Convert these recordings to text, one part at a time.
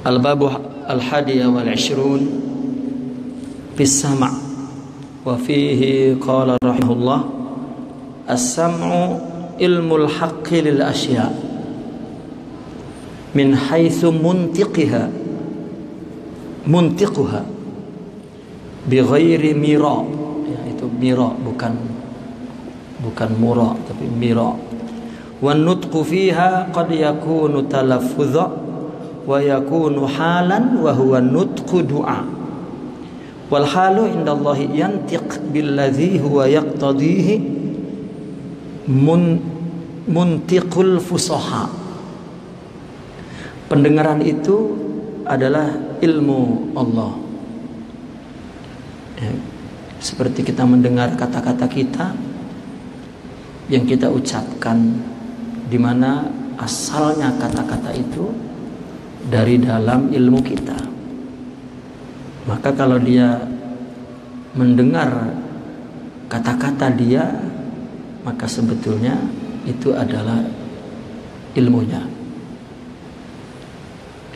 Al-babu al-hadiya wal-'ishrun bis sam', wa fihi qala rahimahullah as-sam'u ilmul haqqi lil asya' min haitsu muntiquha bi ghairi mira. Ya, itu mira, bukan mura tapi mira. Wan nutqu fiha qad yakunu talaffuzan wa yakunu halan wa huwa nutqu du'a. Wal halu indallahi yantiq billadhi huwa yaqtadihi muntiqul fusaha. Pendengaran itu adalah ilmu Allah. Ya, seperti kita mendengar kata-kata kita yang kita ucapkan, di mana asalnya kata-kata itu dari dalam ilmu kita. Maka kalau dia mendengar kata-kata dia, maka sebetulnya itu adalah ilmunya.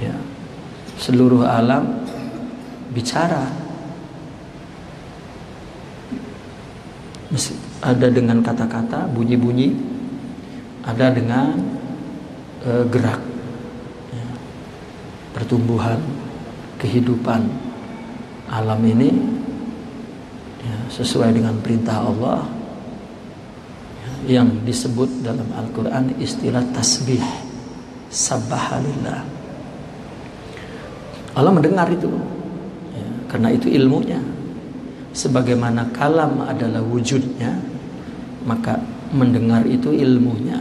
Ya, seluruh alam bicara, ada dengan kata-kata, bunyi-bunyi, ada dengan gerak, ya, pertumbuhan, kehidupan alam ini, ya, sesuai dengan perintah Allah, ya, yang disebut dalam Al-Quran istilah tasbih, sabbahalillah. Allah mendengar itu, ya, karena itu ilmunya. Sebagaimana kalam adalah wujudnya, maka mendengar itu ilmunya.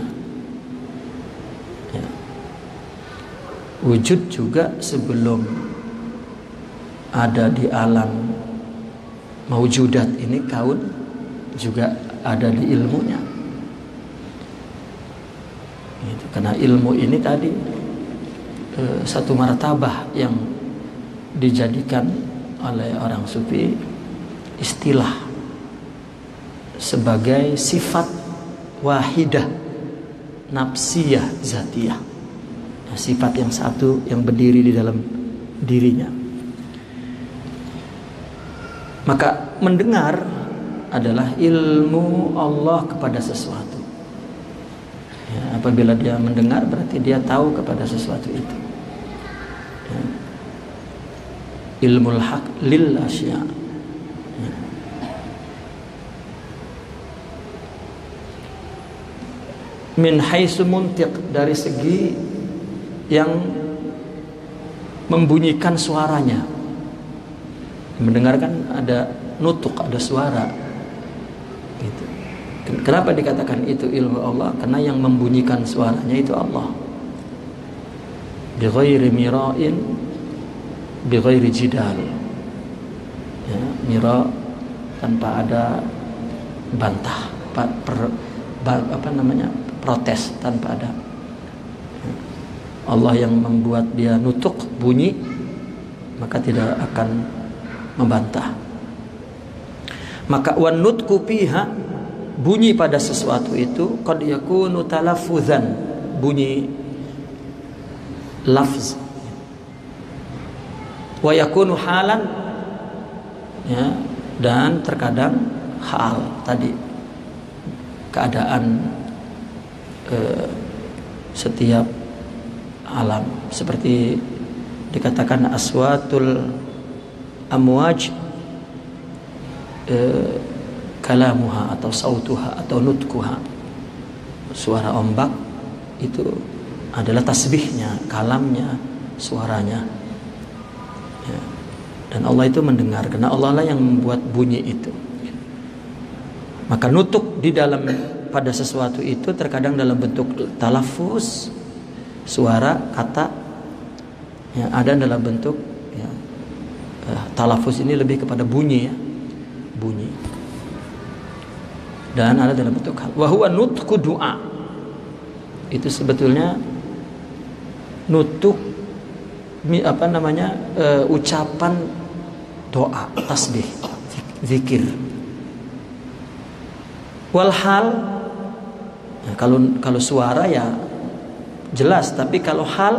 Ya. Wujud juga sebelum ada di alam maujudat ini, kaun juga ada di ilmunya. Itu karena ilmu ini tadi satu martabah yang dijadikan oleh orang sufi istilah sebagai sifat wahidah nafsiyah zatiyah, sifat yang satu yang berdiri di dalam dirinya. Maka mendengar adalah ilmu Allah kepada sesuatu, ya, apabila dia mendengar berarti dia tahu kepada sesuatu itu, ya. Ilmul haq lil asya'. Min haitsu muntiq, dari segi yang membunyikan suaranya. Mendengarkan ada nutuk, ada suara gitu. Kenapa dikatakan itu ilmu Allah? Karena yang membunyikan suaranya itu Allah. Bi ghairi mira'in, bi ghairi jidal. Ya, mira tanpa ada bantah, protes, tanpa ada. Allah yang membuat dia nutuk, bunyi, maka tidak akan membantah. Maka wan nutqu fiha, bunyi pada sesuatu itu qad yakunu talaffuzan, bunyi lafz, wa yakunu halan, ya, dan terkadang hal tadi, keadaan setiap alam, seperti dikatakan aswatul amwaj kalamuha atau sautuha atau nutkuha, suara ombak itu adalah tasbihnya, kalamnya, suaranya, ya. Dan Allah itu mendengar karena Allah lah yang membuat bunyi itu. Maka nutuk di dalam pada sesuatu itu terkadang dalam bentuk talafuz, suara, kata, ya, ada dalam bentuk, ya, talafuz ini lebih kepada bunyi, ya, bunyi, dan ada dalam bentuk hal. Wa huwa nutqu du'a, itu sebetulnya nutuk ucapan doa, tasbih, zikir. Wal hal, ya, kalau suara ya jelas, tapi kalau hal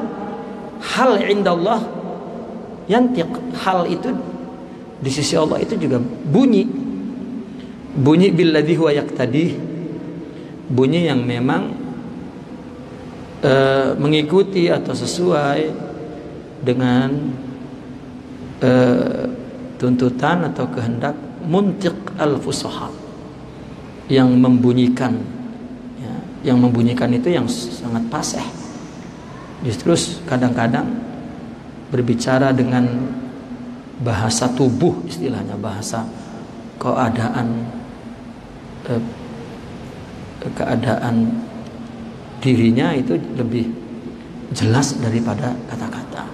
indallah yantiq, hal itu di sisi Allah itu juga bunyi billadzi huwa yaqtadih, bunyi yang memang mengikuti atau sesuai dengan tuntutan atau kehendak muntiq al-fusaha, yang membunyikan, ya, yang membunyikan itu yang sangat fasih. Justru kadang-kadang berbicara dengan bahasa tubuh, istilahnya bahasa keadaan dirinya itu lebih jelas daripada kata-kata.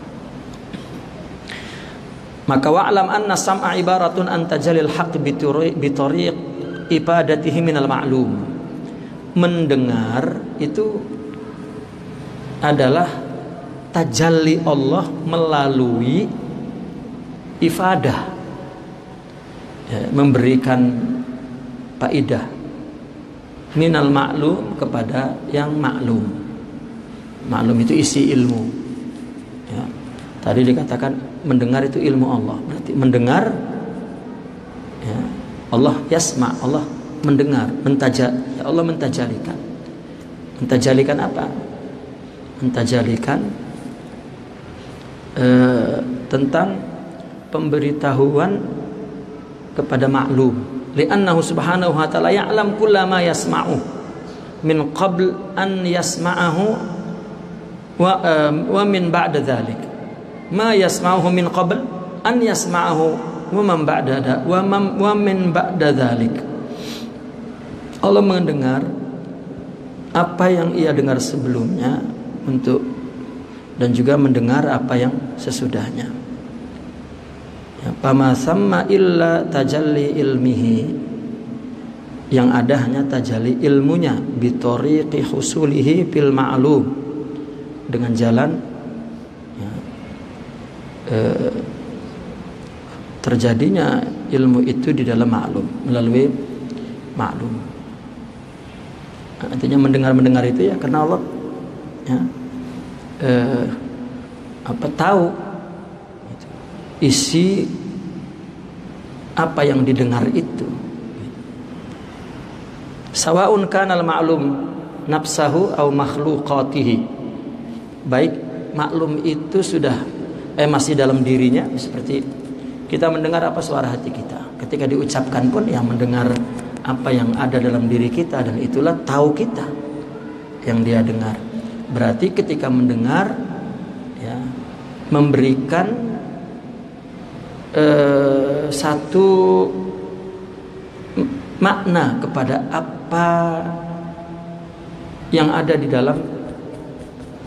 Maka wa'lam anna sam'a ibaratun an tajalil haqq bi tariq ibadatihi minal ma'lum. Mendengar itu adalah tajalli Allah melalui ifadah, ya, memberikan faidah minal ma'lum kepada yang maklum. Maklum itu isi ilmu, ya. Tadi dikatakan mendengar itu ilmu Allah, berarti mendengar, ya, Allah yasma, Allah mendengar, ya Allah mentajalikan apa? Mentajalikan tentang pemberitahuan kepada maklum. Li'annahu subhanahu wa ta'ala ya'lam kulla ma yasma'u min qabl an yasma'ahu wa min ba'da dhalik. Ma yasma'uhu min qabl an yasma'ahu wa min ba'da dhalik. Allah mendengar apa yang ia dengar sebelumnya dan juga mendengar apa yang sesudahnya. Fama samma illa tajalli ilmihi, yang ada hanya tajalli ilmunya, bitariqi husulihi fil ma'lum, dengan jalan, ya, terjadinya ilmu itu di dalam maklum, melalui maklum. Artinya mendengar itu ya karena Allah, ya, tahu isi apa yang didengar itu. Sawa'un kana al-ma'lum nafsahu aw makhluqatihi, baik maklum itu sudah masih dalam dirinya, seperti kita mendengar apa suara hati kita. Ketika diucapkan pun yang mendengar apa yang ada dalam diri kita, dan itulah tahu kita yang dia dengar. Berarti ketika mendengar, ya, memberikan satu makna kepada apa yang ada di dalam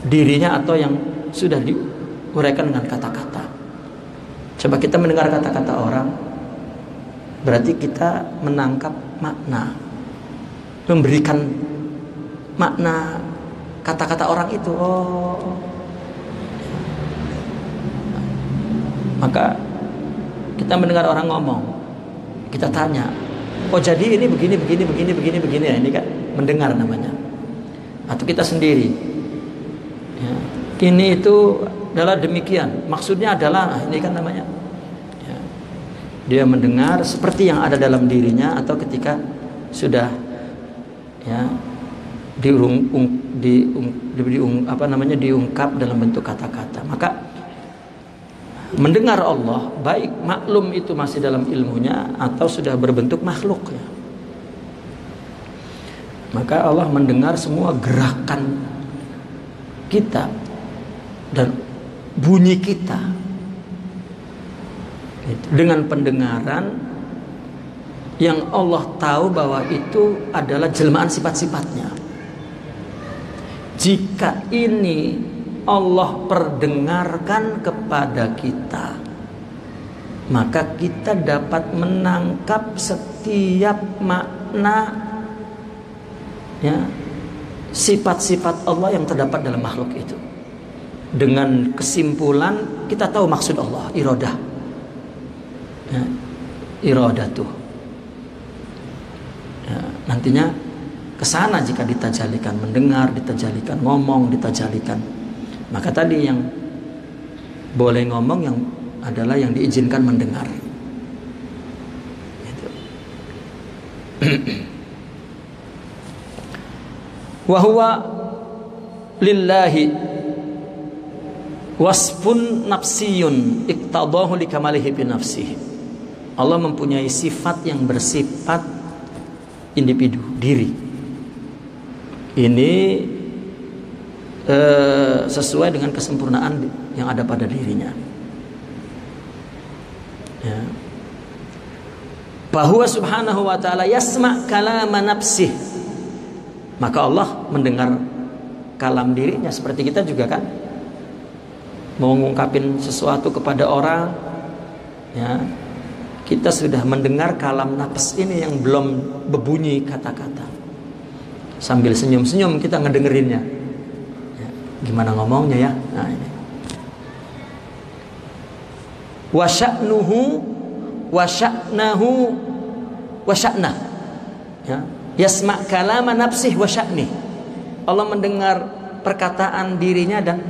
dirinya atau yang sudah diuraikan dengan kata-kata. Coba kita mendengar kata-kata orang, berarti kita menangkap makna, memberikan makna kata-kata orang itu. Maka kita mendengar orang ngomong, kita tanya, oh jadi ini begini. Ya, ini kan mendengar namanya. Atau kita sendiri, ya, ini itu adalah demikian, maksudnya adalah, ini kan namanya, ya, dia mendengar seperti yang ada dalam dirinya, atau ketika sudah, ya, diungkap dalam bentuk kata-kata. Maka mendengar Allah, baik maklum itu masih dalam ilmunya atau sudah berbentuk makhluk, ya. Maka Allah mendengar semua gerakan kita dan bunyi kita dengan pendengaran yang Allah tahu bahwa itu adalah jelmaan sifat-sifatnya. Jika ini Allah perdengarkan kepada kita, maka kita dapat menangkap setiap makna, ya, sifat-sifat Allah yang terdapat dalam makhluk itu. Dengan kesimpulan kita tahu maksud Allah, iradah, ya, iradah tuh, ya, nantinya kesana jika ditajalikan mendengar, ditajalikan ngomong, ditajalikan. Maka tadi yang boleh ngomong, yang adalah yang diizinkan mendengar. Gitu. Wa huwa lillahi wasfun nafsiyun iqtadahu likamalihi bi nafsihi. Allah mempunyai sifat yang bersifat individu, diri. Ini sesuai dengan kesempurnaan yang ada pada dirinya. Ya. Bahwa subhanahu wa ta'ala yasma' kalama nafsih. Maka Allah mendengar kalam dirinya. Seperti kita juga kan, mau ngungkapin sesuatu kepada orang, ya, kita sudah mendengar kalam nafs ini yang belum berbunyi kata-kata. Sambil senyum-senyum kita ngedengerinnya, ya, gimana ngomongnya ya. Nah ini wa sya'nahu wa sya'nah, ya, yasma' kalama nafsih wa sya'nih. Allah mendengar perkataan dirinya dan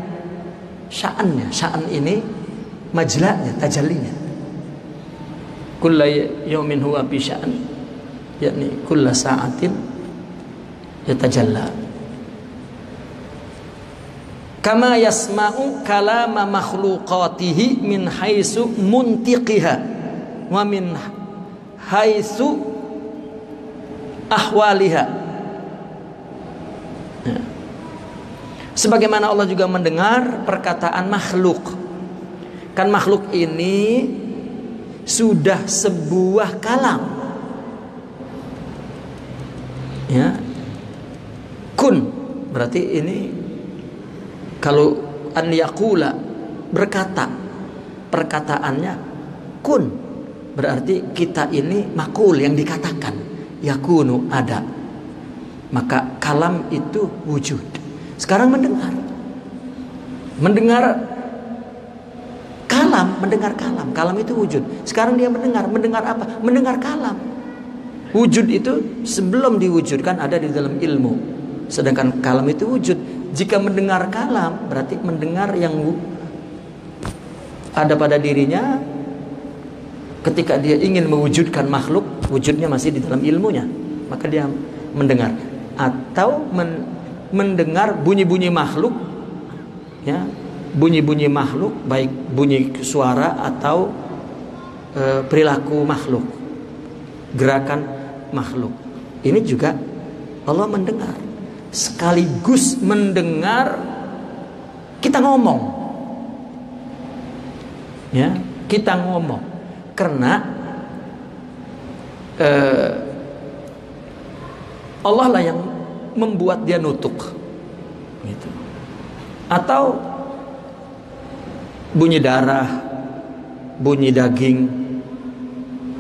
sya'annya. Sya'an ini majla'nya, tajallinya. Kulla yawmin huwa bi sya'an, yakni kulla sa'atin yatajalla. Kama yasma'u kalama makhluqatihi min haitsu muntiqiha wa min haitsu ahwaliha. Ya. Sebagaimana Allah juga mendengar perkataan makhluk. Kan makhluk ini sudah sebuah kalam. Ya. Kun berarti ini kalau an yaqula berkata, perkataannya kun, berarti kita ini makul yang dikatakan, yakunu ada. Maka kalam itu wujud. Sekarang mendengar kalam, kalam itu wujud. Sekarang dia mendengar apa? Mendengar kalam. Wujud itu sebelum diwujudkan ada di dalam ilmu, sedangkan kalam itu wujud. Jika mendengar kalam berarti mendengar yang ada pada dirinya. Ketika dia ingin mewujudkan makhluk, wujudnya masih di dalam ilmunya, maka dia mendengar. Atau mendengar bunyi-bunyi makhluk, ya, bunyi-bunyi makhluk, baik bunyi suara atau perilaku makhluk, gerakan makhluk. Ini juga Allah mendengar. Sekaligus mendengar kita ngomong, ya, kita ngomong karena Allah lah yang membuat dia nutuk, gitu. Atau bunyi darah, bunyi daging,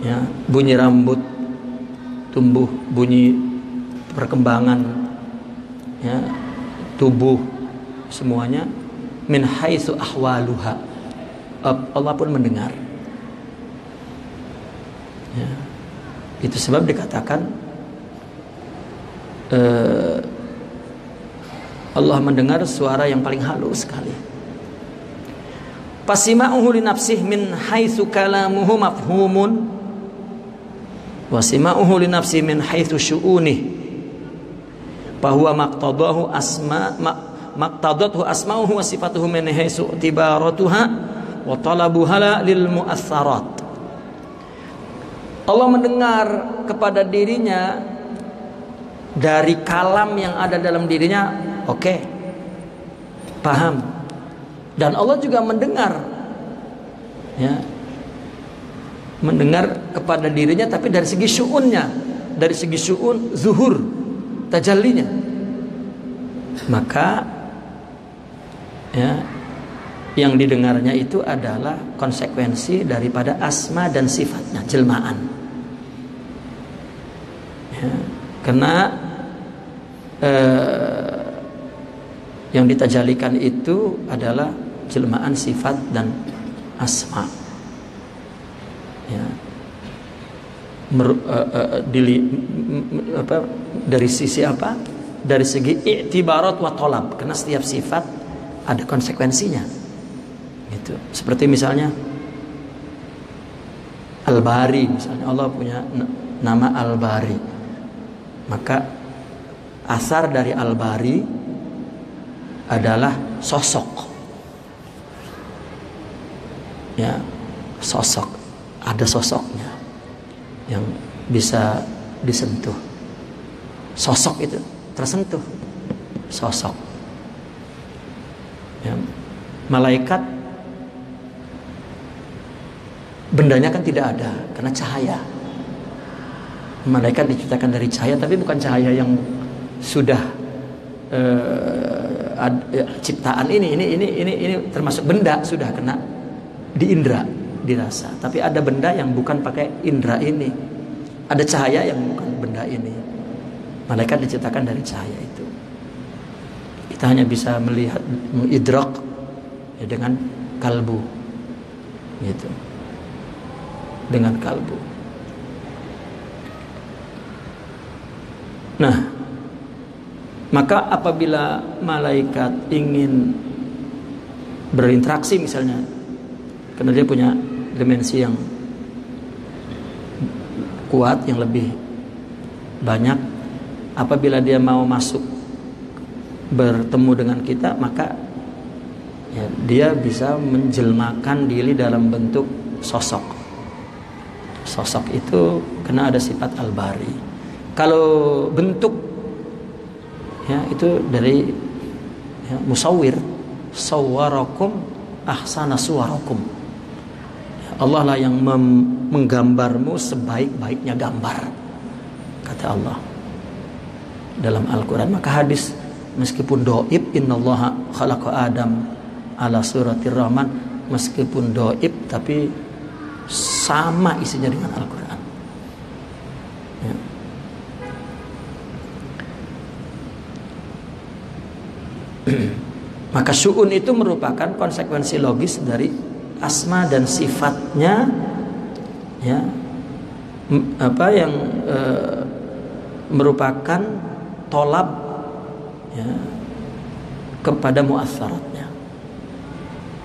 ya, bunyi rambut tumbuh, bunyi perkembangan, ya, tubuh, semuanya min haitsu ahwaluha. Allah pun mendengar. Ya. Itu sebab dikatakan Allah mendengar suara yang paling halus sekali. Fasima'uhu li nafsihi min haitsu kalamuhu mafhumun wa sima'uhu li nafsihi min haitsu syu'unihi bahwa maqtadahu maqtadathu asma'uhu wa sifatuhu min haitsu tibaratuha wa talabuha lil mu'assarat. Allah mendengar kepada dirinya dari kalam yang ada dalam dirinya, oke, paham. Dan Allah juga mendengar, ya, mendengar kepada dirinya, tapi dari segi syu'unnya, dari segi syu'un zuhur tajallinya. Maka, ya, yang didengarnya itu adalah konsekuensi daripada asma dan sifatnya, jelmaan. Ya, karena yang ditajalikan itu dari jelmaan sifat dan asma. Ya. Dari sisi apa? Dari segi i'tibarat wa talab, karena setiap sifat ada konsekuensinya. Gitu. Seperti misalnya Al-Bari misalnya, Allah punya nama Al-Bari, maka asar dari Al-Bari adalah sosok, ya, sosok, ada sosoknya yang bisa disentuh, sosok itu tersentuh, sosok, ya. Malaikat bendanya kan tidak ada karena cahaya. Malaikat diciptakan dari cahaya, tapi bukan cahaya yang sudah ciptaan ini termasuk benda, sudah kena di indera, dirasa. Tapi ada benda yang bukan pakai indera ini, ada cahaya yang bukan benda ini. Malaikat diciptakan dari cahaya itu. Kita hanya bisa melihat, mengidrak, ya, dengan kalbu, gitu, dengan kalbu. Nah, maka apabila malaikat ingin berinteraksi misalnya, karena dia punya dimensi yang kuat, yang lebih banyak, apabila dia mau masuk bertemu dengan kita, maka ya, dia bisa menjelmakan diri dalam bentuk sosok. Sosok itu kena ada sifat Al-Bari. Kalau bentuk, ya, itu dari, ya, musawwir, sawwarakum ahsana suwarakum. Ya, Allah lah yang menggambarmu sebaik-baiknya gambar, kata Allah dalam Al-Quran. Maka hadis, meskipun doib, innallaha khalaqa Adam ala suratir Rahman, meskipun doib tapi sama isinya dengan Al-Quran, ya. Maka syu'un itu merupakan konsekuensi logis dari asma dan sifatnya, ya, apa yang merupakan tolab, ya, kepada mu'assaratnya.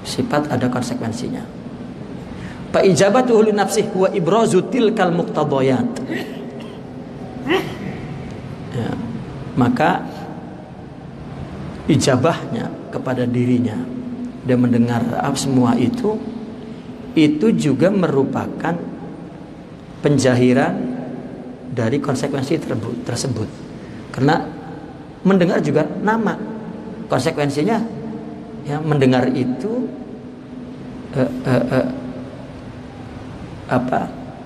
Sifat ada konsekuensinya. Fa ijabatuhu li nafsihi wa ibrazu tilkal muqtadayat. Ya, maka ijabahnya kepada dirinya, dia mendengar semua itu juga merupakan penjahiran dari konsekuensi tersebut. Karena mendengar juga nama, konsekuensinya, ya, mendengar itu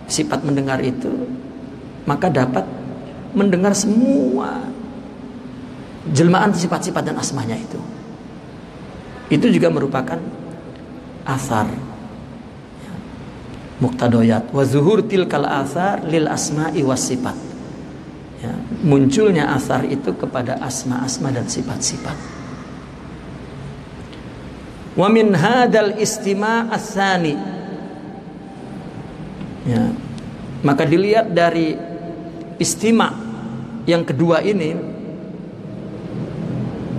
sifat mendengar itu, maka dapat mendengar semua jelmaan sifat-sifat dan asmanya itu juga merupakan asar, ya, muqtadoyat wa zuhur tilkal asar lil asma'i was sifat, ya, munculnya asar itu kepada asma-asma dan sifat-sifat. Wa min hadal istima' as-sani, ya, maka dilihat dari istima' yang kedua ini,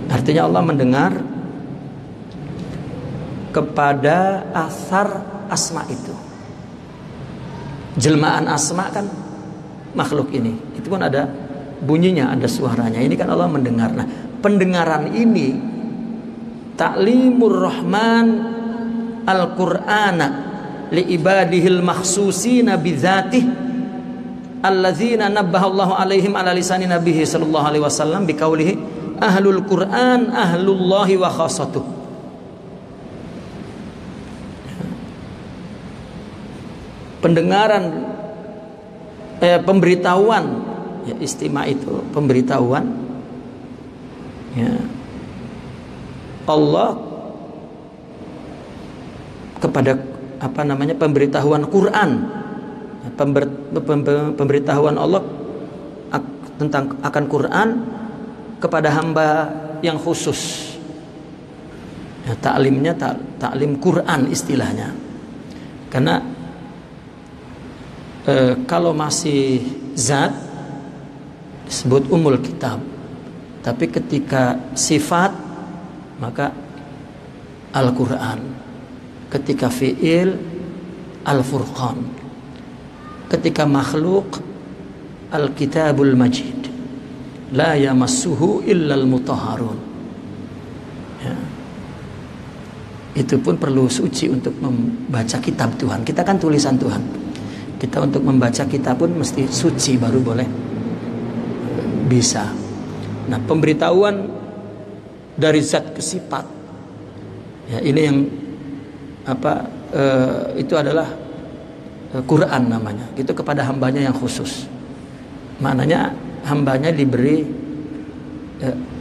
artinya Allah mendengar kepada asar asma itu. Jelmaan asma kan makhluk ini, itu pun ada bunyinya, ada suaranya. Ini kan Allah mendengar. Nah, pendengaran ini ta'limur rahman al-Qur'ana li ibadihil makhsusina bidzatih allazina nabbahallahu alaihim ala lisani nabihi sallallahu alaihi wasallam biqaulihi ahlul Qur'an ahlullahi wa khassatuh. Pendengaran, pemberitahuan, ya, istima' itu pemberitahuan, ya, Allah kepada pemberitahuan Quran, pemberitahuan Allah tentang akan Quran kepada hamba yang khusus, ya, ta'limnya ta'lim Quran istilahnya. Karena kalau masih zat disebut umul kitab, tapi ketika sifat maka Al-Quran, ketika fi'il Al-Furqan, ketika makhluk Al-Kitabul Majid la yamassuhu illal mutahharun. Ya. Itu pun perlu suci untuk membaca kitab Tuhan. Kita kan tulisan Tuhan. Kita untuk membaca kitab pun mesti suci baru boleh bisa. Nah, pemberitahuan dari zat ke sifat. Ya, ini yang itu adalah Quran namanya. Itu kepada hambanya yang khusus. Maknanya hambanya diberi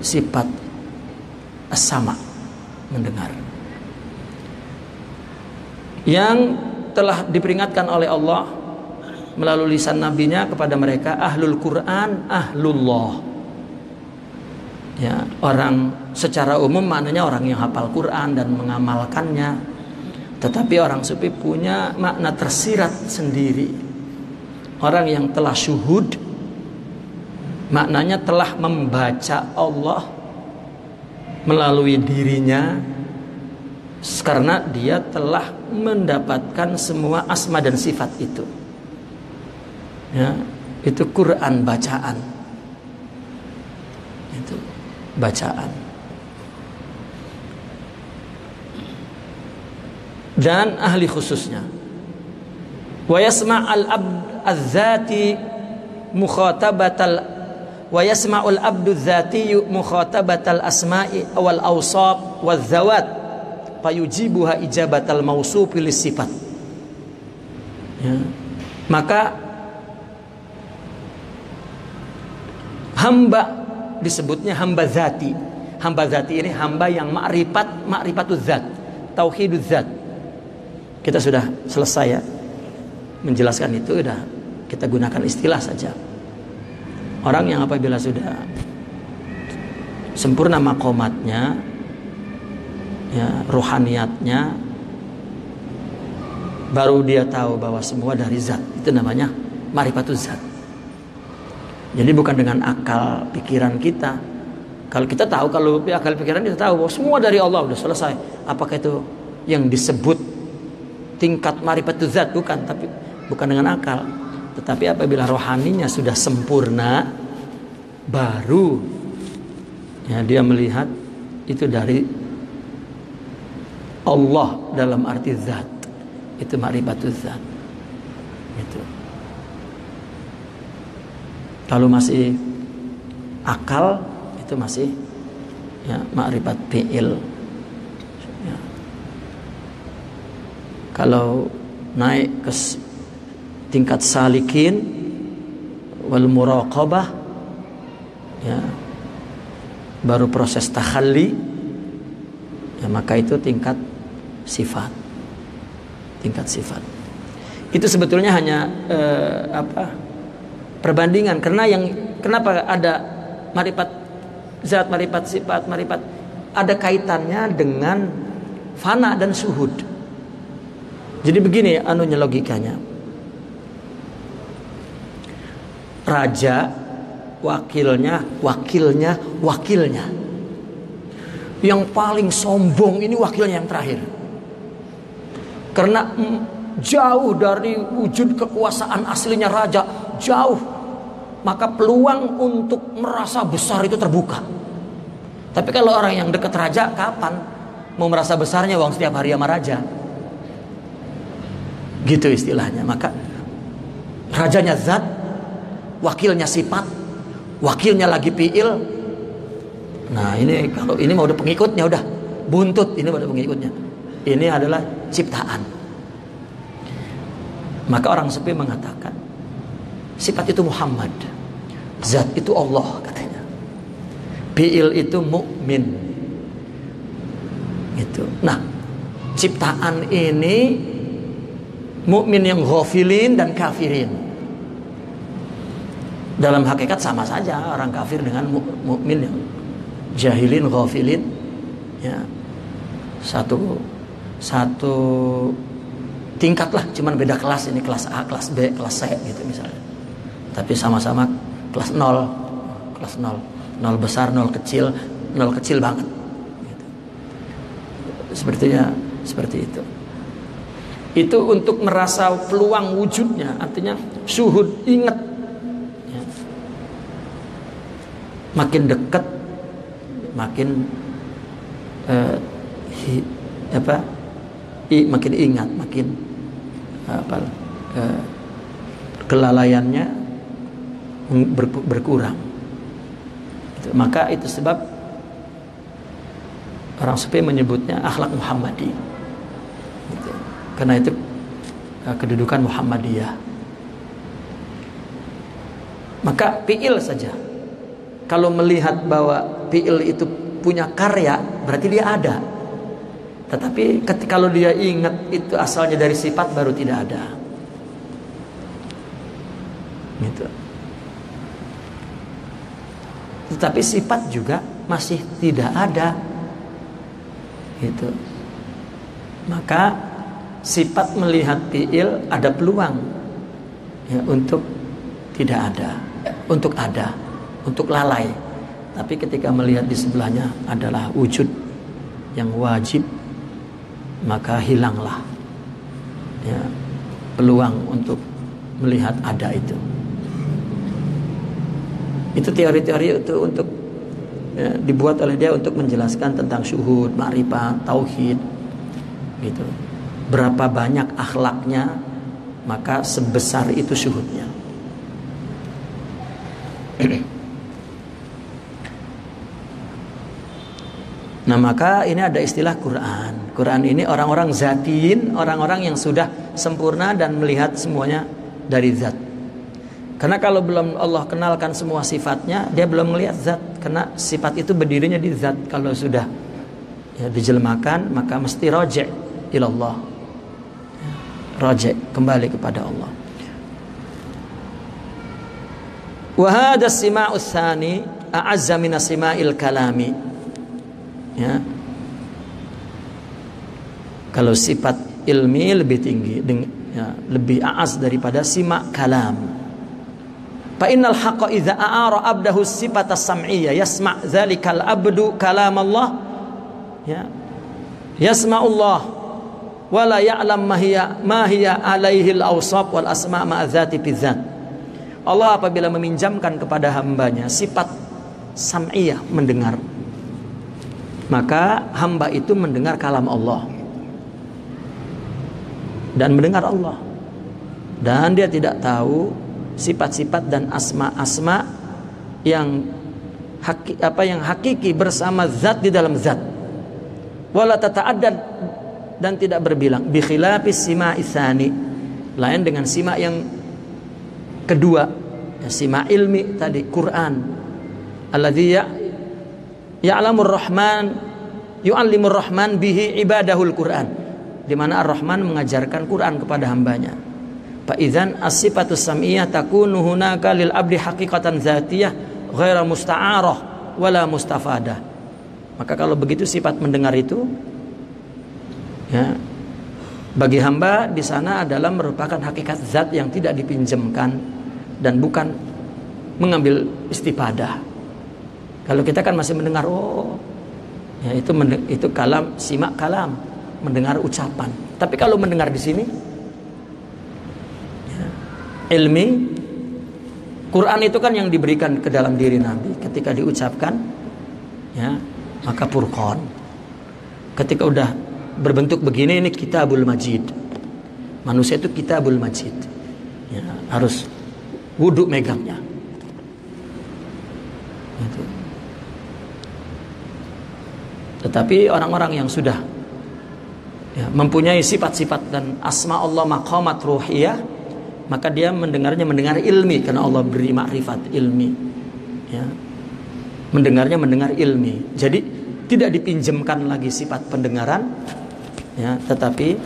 sifat as-sama, mendengar, yang telah diperingatkan oleh Allah melalui lisan nabinya kepada mereka, ahlul Quran ahlullah. Ya, orang secara umum maknanya orang yang hafal Quran dan mengamalkannya. Tetapi orang sufi punya makna tersirat sendiri. Orang yang telah syuhud, maknanya telah membaca Allah melalui dirinya, karena dia telah mendapatkan semua asma dan sifat itu. Ya, itu Quran bacaan. Itu bacaan. Dan ahli khususnya. Wa yasma'al abd az-zati mukhatabatal wa yasma'ul abdu dzatiyyu mukhatabatal asma'i wal awsaf wal zawat fayujibuha ijabatal mausufi lis sifat. Ya. Maka hamba disebutnya hamba zati. Hamba zati ini hamba yang ma'rifatuz zat, tauhiduz zat. Kita sudah selesai ya menjelaskan itu, sudah kita gunakan istilah saja. Orang yang apabila sudah sempurna maqamatnya, ya, rohaniyatnya, baru dia tahu bahwa semua dari zat. Itu namanya ma'rifatuz zat. Jadi bukan dengan akal pikiran kita. Kalau kita tahu, kalau akal pikiran kita tahu bahwa semua dari Allah, sudah selesai. Apakah itu yang disebut tingkat ma'rifatuz zat? Bukan, tapi bukan dengan akal. Tetapi apabila rohaninya sudah sempurna, baru ya dia melihat itu dari Allah dalam arti zat. Itu ma'rifatuz zat. Itu. Kalau masih akal, itu masih ya ma'rifat fi'il. Ya. Kalau naik ke tingkat salikin wal muraqabah, ya, baru proses takhalli, ya, maka itu tingkat sifat. Tingkat sifat. Itu sebetulnya hanya perbandingan, karena kenapa ada ma'rifat zat, ma'rifat sifat, ma'rifat, ada kaitannya dengan fana dan syuhud. Jadi begini anunya, logikanya. Raja, wakilnya. Yang paling sombong ini wakilnya yang terakhir. Karena jauh dari wujud kekuasaan aslinya raja, jauh. Maka peluang untuk merasa besar itu terbuka. Tapi kalau orang yang dekat raja, kapan mau merasa besarnya, wong setiap hari sama raja. Gitu istilahnya. Maka rajanya zat, wakilnya sifat, wakilnya lagi fi'il. Nah ini, kalau ini mau udah pengikutnya, udah buntut, ini udah pengikutnya. Ini adalah ciptaan. Maka orang sufi mengatakan sifat itu Muhammad, zat itu Allah katanya, fi'il itu mukmin. Gitu. Nah, ciptaan ini mukmin yang ghafilin dan kafirin. Dalam hakikat sama saja orang kafir dengan mukmin yang jahilin, ghafilin, ya, satu tingkat lah, cuman beda kelas. Ini kelas A, kelas B, kelas C gitu misalnya. Tapi sama-sama kelas 0, kelas 0, 0 besar, 0 kecil, 0 kecil banget. Gitu. Sepertinya seperti itu. itu untuk merasa peluang wujudnya, artinya syuhud, ingat ya. Makin dekat makin makin ingat, makin kelalaiannya berkurang. Maka itu sebab orang sufi menyebutnya akhlak Muhammadi. Karena itu kedudukan Muhammadiyah. Maka fi'il saja, kalau melihat bahwa fi'il itu punya karya, berarti dia ada. Tetapi kalau dia ingat itu asalnya dari sifat, baru tidak ada. Gitu. Tetapi sifat juga masih tidak ada. Gitu. Maka sifat melihat fi'il ada peluang ya, untuk tidak ada, untuk ada, untuk lalai. Tapi ketika melihat di sebelahnya adalah wujud yang wajib, maka hilanglah ya, peluang untuk melihat ada itu. Itu teori-teori itu untuk ya, dibuat oleh dia untuk menjelaskan tentang syuhud, ma'rifat, tauhid gitu. Berapa banyak akhlaknya, maka sebesar itu syuhudnya. Nah, maka ini ada istilah Quran. Quran ini orang-orang zatin, orang-orang yang sudah sempurna dan melihat semuanya dari zat. Karena kalau belum Allah kenalkan semua sifatnya, dia belum melihat zat. Karena sifat itu berdirinya di zat. Kalau sudah ya, dijelmakan, maka mesti raji' ilallah, raji' kembali kepada Allah. Wa hadha as-sima'u tsani a'azza min as-sima'il kalami. Ya. Kalau sifat ilmi lebih tinggi, ya, lebih a'az daripada sima' kalam. Fa innal haqqa idza a'ara abdahu sifata sam'iyyah yasma' dzalikal abdu kalam Allah, ya, yasma'ullah wa la ya'lam ma hiya alaihi al-awsaf wal asma' ma dzati bidzat. Allah apabila meminjamkan kepada hambanya sifat sam'iyah, mendengar, maka hamba itu mendengar kalam Allah dan mendengar Allah, dan dia tidak tahu sifat-sifat dan asma-asma yang hakiki bersama zat di dalam zat. Wala tata'addad, dan tidak berbilang. Bi khilafis sima'i tsani, lain dengan sima yang kedua, ya, sima ilmi tadi, Quran. Alladzi ya'lamur rahman yu'allimur rahman bihi ibadahul Quran, di mana Ar-Rahman mengajarkan Quran kepada hambanya. Fa idzan as-sifatus sam'iyah takunu hunaka lil abdi haqiqatan dzatiyah ghaira musta'arah wala mustafadah. Maka kalau begitu sifat mendengar itu ya, bagi hamba di sana adalah merupakan hakikat zat yang tidak dipinjamkan dan bukan mengambil istifadah. Kalau kita kan masih mendengar, oh ya, itu kalam, simak kalam, mendengar ucapan. Tapi kalau mendengar di sini ya, ilmi, Quran itu kan yang diberikan ke dalam diri Nabi ketika diucapkan ya, maka Furqan. Ketika udah berbentuk begini, ini Kitabul Majid. Manusia itu Kitabul Majid ya, harus wudhu megangnya gitu. Tetapi orang-orang yang sudah ya, mempunyai sifat-sifat dan asma Allah maqamat ruhiyah, maka dia mendengarnya mendengar ilmi, karena Allah beri makrifat ilmi ya. Mendengarnya mendengar ilmi. Jadi tidak dipinjamkan lagi sifat pendengaran ya, tetapi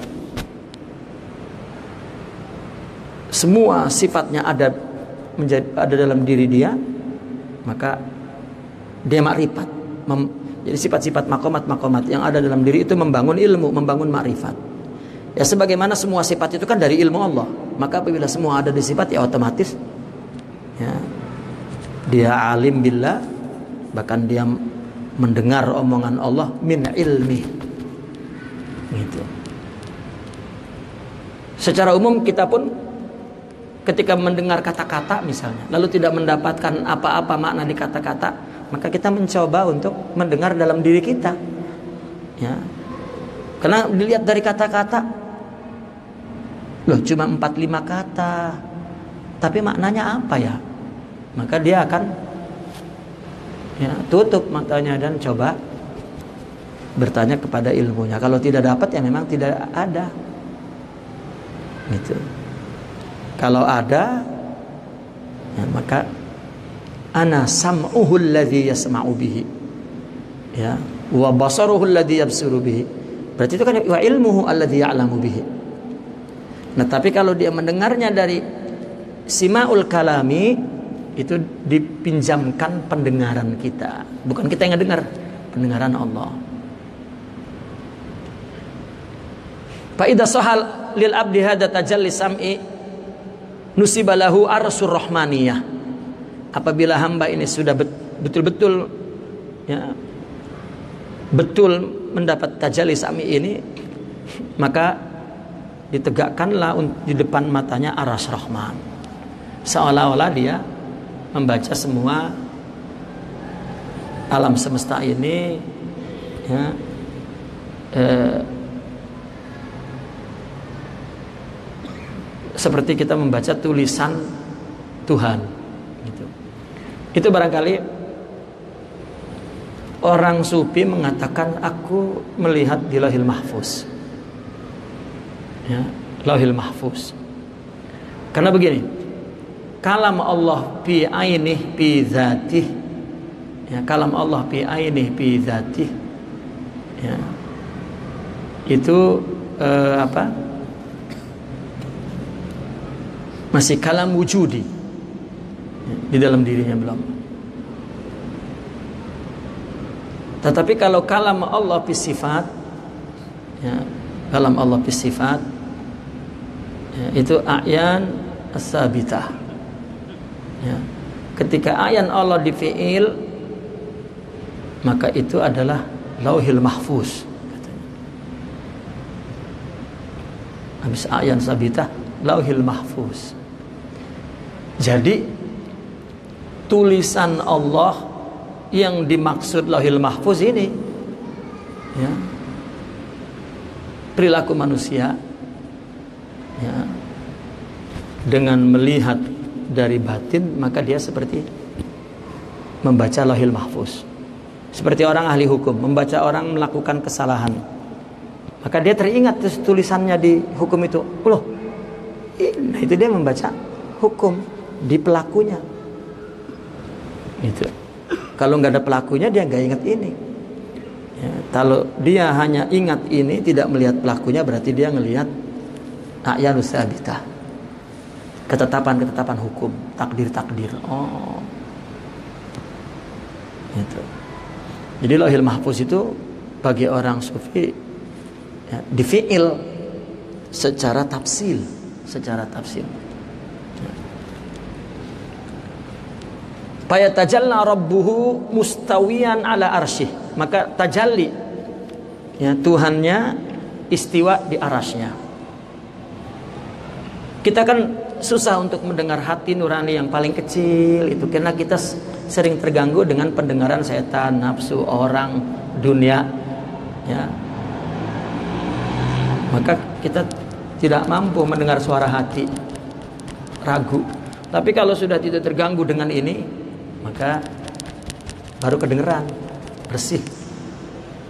semua sifatnya ada dalam diri dia, maka dia makrifat. Jadi sifat-sifat makomat yang ada dalam diri itu membangun ilmu, membangun makrifat. Ya sebagaimana semua sifat itu kan dari ilmu Allah. Maka apabila semua ada di sifat, ya otomatis ya, dia alim billah, bahkan dia mendengar omongan Allah min ilmi gitu. Secara umum kita pun ketika mendengar kata-kata misalnya, lalu tidak mendapatkan apa-apa makna di kata-kata, maka kita mencoba untuk mendengar dalam diri kita. Ya. Karena dilihat dari kata-kata, loh cuma 4-5 kata, tapi maknanya apa ya? Maka dia akan tutup matanya dan coba bertanya kepada ilmunya. Kalau tidak dapat ya memang tidak ada. Gitu. Kalau ada ya, maka ana sam'uhu alladhi yasma'u bihi, ya, wa basaruhu alladhi yabsuru bihi. Berarti itu kan wa ilmuhu alladhi ya'lamu bihi. Nah, tapi kalau dia mendengarnya dari sima'ul kalami, itu dipinjamkan pendengaran kita, bukan kita yang dengar, pendengaran Allah. Fa idza sahal lil abdi hadza tajalli sam'i nusibalahu arsur rahmaniyah. Apabila hamba ini sudah betul-betul ya, betul mendapat tajalli sam'i ini, maka ditegakkanlah di depan matanya aras rahman, seolah-olah dia membaca semua alam semesta ini ya, seperti kita membaca tulisan Tuhan gitu. Itu barangkali orang sufi mengatakan aku melihat di Lauhil Mahfuz, ya, Lauhil Mahfuz. Karena begini, kalam Allah fi ainih fi dzatih, ya, kalam Allah fi ainih fi dzatih, ya, itu masih kalam wujudi, ya, di dalam dirinya belum. Tetapi kalau kalam Allah fi sifat, ya, kalam Allah fi sifat, ya, itu a'yan as-sabitah. Ya. Ketika ayan Allah di fi'il, maka itu adalah Lauhil Mahfuz. Habis ayan sabitah, Lauhil Mahfuz. Jadi tulisan Allah yang dimaksud Lauhil Mahfuz ini, ya, perilaku manusia, ya, dengan melihat dari batin, maka dia seperti membaca Lauhil Mahfuz. Seperti orang ahli hukum membaca orang melakukan kesalahan, maka dia teringat tulisannya di hukum itu. Loh, nah itu dia membaca hukum di pelakunya. Itu. Kalau nggak ada pelakunya, dia nggak ingat ini. Ya, kalau dia hanya ingat ini, tidak melihat pelakunya, berarti dia ngelihat a'yanus sabitah, ketetapan-ketetapan hukum, takdir-takdir. Oh, itu. Jadi Lauhil Mahfuz itu bagi orang sufi, ya, difi'il secara tafsil, secara tafsil. Fayatajalla rabbuhu mustawiyan ala arsyih, maka tajalli, ya, Tuhannya istiwa di arasnya. Kita kan susah untuk mendengar hati nurani yang paling kecil itu, karena kita sering terganggu dengan pendengaran setan, nafsu, orang, dunia, ya. Maka kita tidak mampu mendengar suara hati, ragu. Tapi kalau sudah tidak terganggu dengan ini, maka baru kedengeran, bersih,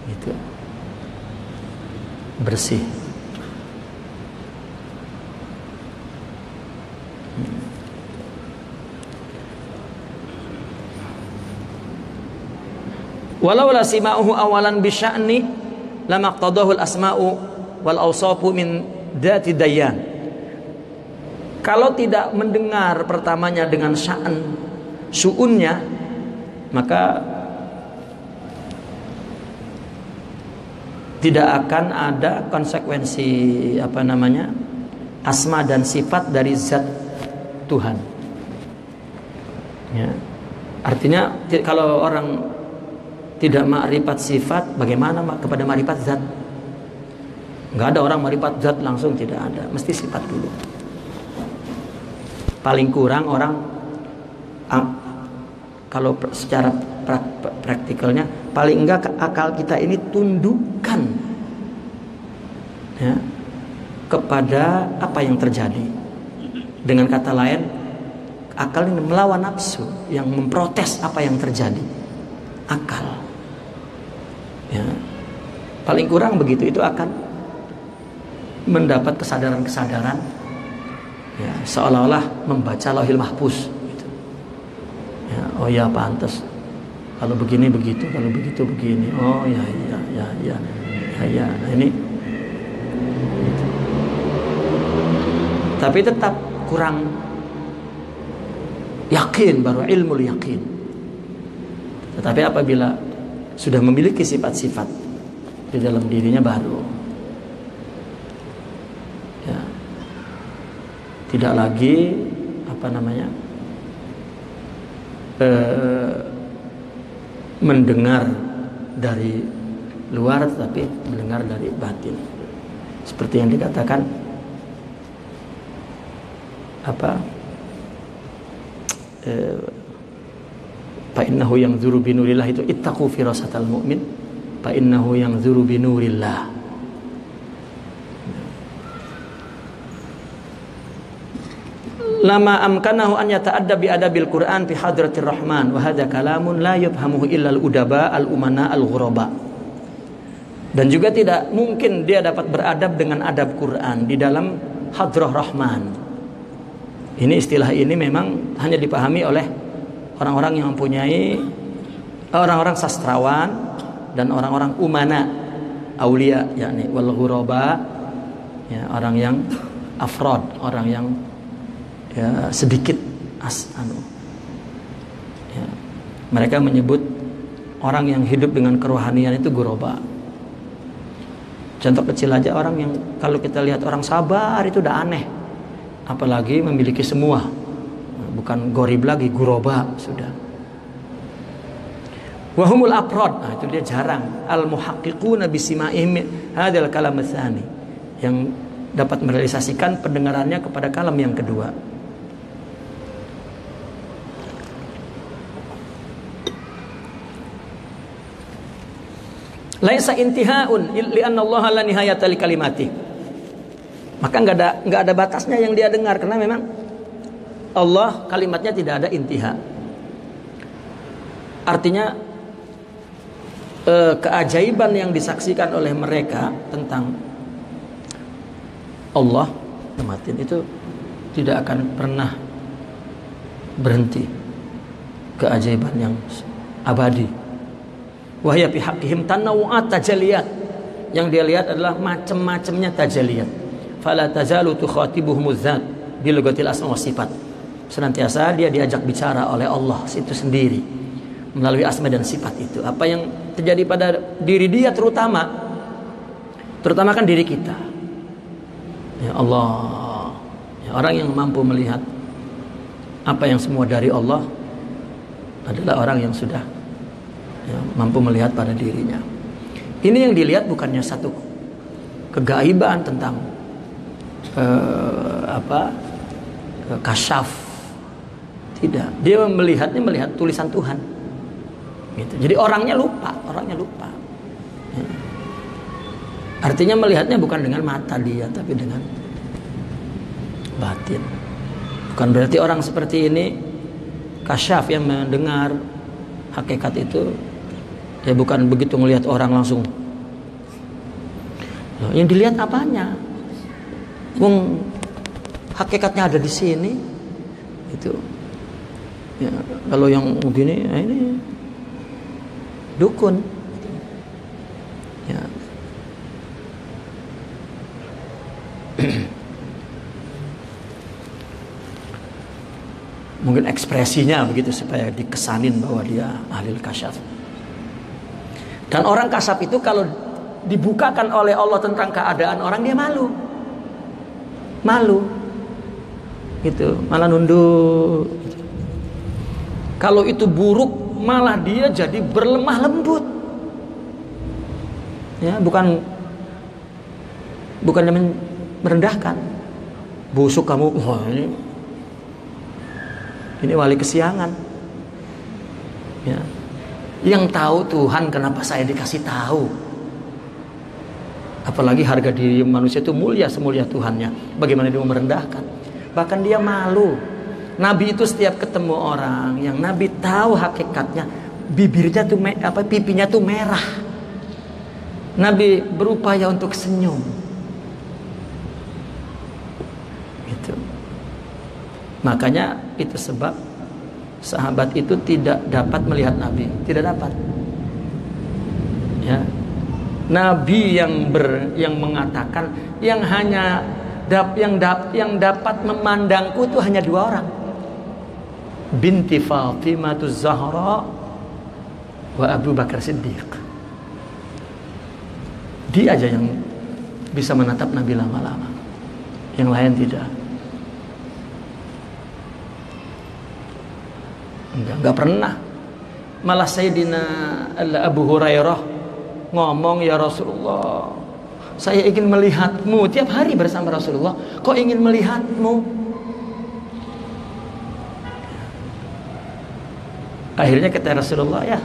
gitu, bersih. Walau la sima'uhu awalan bi sya'ni lama qadahu al-asma'u wal awsafu min dzati dayyan. Kalau tidak mendengar pertamanya dengan sya'an, syu'unnya, maka tidak akan ada konsekuensi asma dan sifat dari zat Tuhan, ya. Artinya kalau orang tidak makrifat sifat, bagaimana kepada makrifat zat? Nggak ada orang marifat zat langsung, tidak ada, mesti sifat dulu. Paling kurang orang kalau secara praktikalnya paling enggak akal kita ini tundukkan ya, kepada apa yang terjadi. Dengan kata lain, akal ini melawan nafsu yang memprotes apa yang terjadi. Akal ya, paling kurang begitu, itu akan mendapat kesadaran-kesadaran ya, seolah-olah membaca lauhil mahfuz gitu. Ya, oh ya pantas kalau begini begitu, kalau begitu begini, oh ya ya ya ya ya, ya. Nah, ini gitu. Tapi tetap kurang yakin, baru ilmu yakin. Tetapi apabila sudah memiliki sifat-sifat di dalam dirinya, baru ya, tidak lagi mendengar dari luar, tetapi mendengar dari batin. Seperti yang dikatakan fa innahu yanzuru binurillah, itu ittaqu firasatal mu'min fa innahu yanzuru binurillah. Lama amkanahu an yata'adda bi adabil Qur'an fi hadratir Rahman wa hadza kalamun la yafhamuhu illa al-udaba al-umana al-ghuraba. Dan juga tidak mungkin dia dapat beradab dengan adab Quran di dalam hadrah Rahman. Ini istilah ini memang hanya dipahami oleh orang-orang yang mempunyai, orang-orang sastrawan dan orang-orang umana, aulia, yakni wal ghuraba, ya, orang yang afrod, orang yang ya sedikit ya, mereka menyebut orang yang hidup dengan kerohanian itu ghuraba. Contoh kecil aja, orang yang kalau kita lihat orang sabar itu udah aneh, apalagi memiliki semua, bukan gorib lagi, ghuraba sudah. Wahumul afrad, nah itu dia jarang. Al muhaqqiquna bisima'ihim hadzal kalam tsani, yang dapat merealisasikan pendengarannya kepada kalam yang kedua. Laisa intihaun li'anna Allah la nihayata li kalimati. Maka enggak ada batasnya yang dia dengar, karena memang Allah kalimatnya tidak ada intiha. Artinya keajaiban yang disaksikan oleh mereka tentang Allah tematin itu tidak akan pernah berhenti. Keajaiban yang abadi. Wahya fi haqqihim tanawu'at tajaliyat. Yang dia lihat adalah macam-macamnya tajaliyat. Fala tazalu tukhatibuhumuz zat bil lughatil asma wa sifat. Senantiasa dia diajak bicara oleh Allah itu sendiri melalui asma dan sifat itu. Apa yang terjadi pada diri dia terutama kan diri kita. Ya Allah, ya, orang yang mampu melihat apa yang semua dari Allah adalah orang yang sudah ya, mampu melihat pada dirinya. Ini yang dilihat bukannya satu kegaiban tentang kasyaf. Tidak, dia melihat tulisan Tuhan. Gitu. Jadi orangnya lupa. Ya. Artinya melihatnya bukan dengan mata dia, tapi dengan batin. Bukan berarti orang seperti ini kasyaf, yang mendengar hakikat itu ya bukan begitu melihat orang langsung. Yang dilihat apanya? Wong hakikatnya ada di sini. Itu. Ya, kalau yang begini, ya ini dukun. Ya. Mungkin ekspresinya begitu supaya dikesanin bahwa dia ahli kasyaf. Dan orang kasyaf itu kalau dibukakan oleh Allah tentang keadaan orang, dia malu. Gitu, malah nunduk. Gitu. Kalau itu buruk, malah dia jadi berlemah lembut. Ya, bukan bukannya merendahkan. Busuk kamu, wah ini wali kesiangan. Ya. Yang tahu Tuhan, kenapa saya dikasih tahu? Apalagi harga diri manusia itu mulia semulia Tuhannya. Bagaimana dia merendahkan? Bahkan dia malu. Nabi itu setiap ketemu orang yang Nabi tahu hakikatnya, bibirnya tuh pipinya tuh merah. Nabi berupaya untuk senyum. Gitu. Makanya itu sebab sahabat itu tidak dapat melihat Nabi, tidak dapat. Ya. Nabi yang mengatakan yang dapat memandangku itu hanya 2 orang. Binti Fatimah Zahra wa Abu Bakar Siddiq. Dia aja yang bisa menatap Nabi lama-lama. Yang lain tidak. Enggak pernah. Malah Sayyidina Abu Hurairah ngomong, ya Rasulullah, saya ingin melihatmu. Tiap hari bersama Rasulullah, kok ingin melihatmu? Akhirnya kata Rasulullah, ya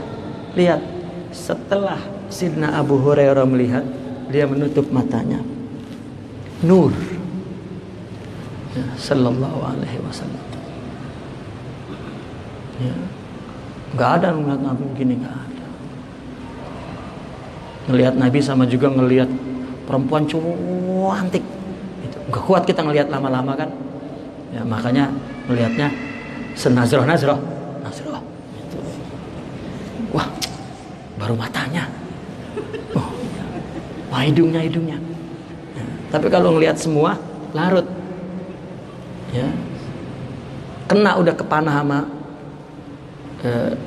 lihat. Setelah Sayyidina Abu Hurairah melihat, dia menutup matanya. Nur, ya, sallallahu alaihi wasallam. Ya, nggak ada ngeliat Nabi begini, nggak ada. Ngelihat Nabi sama juga ngelihat perempuan cantik. Itu nggak kuat kita ngelihat lama-lama kan? Ya, makanya ngelihatnya senazroh. Gitu. Wah, baru matanya. Oh, wah hidungnya. Ya, tapi kalau ngelihat semua larut. Ya, kena udah kepanah sama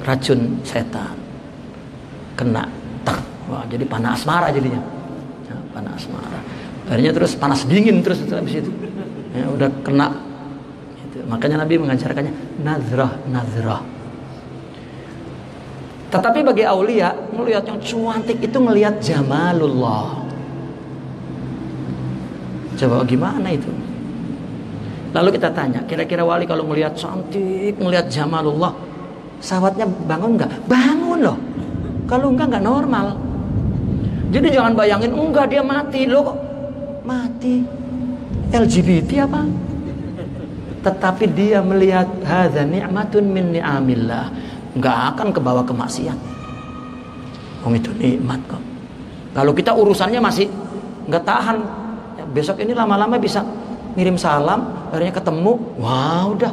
racun setan, kena tak, wah jadi panah asmara jadinya, ya, panah asmara. Akhirnya terus panas dingin terus habis itu, ya, udah kena. Gitu. Makanya Nabi mengajarkannya nazrah. Tetapi bagi aulia melihat yang cantik itu ngelihat jamalullah. Coba gimana itu? Lalu kita tanya, kira-kira wali kalau melihat cantik, melihat jamalullah, sahabatnya bangun enggak? Bangun loh. Kalau enggak normal. Jadi jangan bayangin enggak dia mati loh, kok mati. LGBT apa? Tetapi dia melihat hadza ni'matun min ni'amillah, enggak akan kebawa ke maksiat. Itu nikmat kok. Kalau kita urusannya masih enggak tahan, ya, besok ini lama-lama bisa ngirim salam, akhirnya ketemu, wah udah.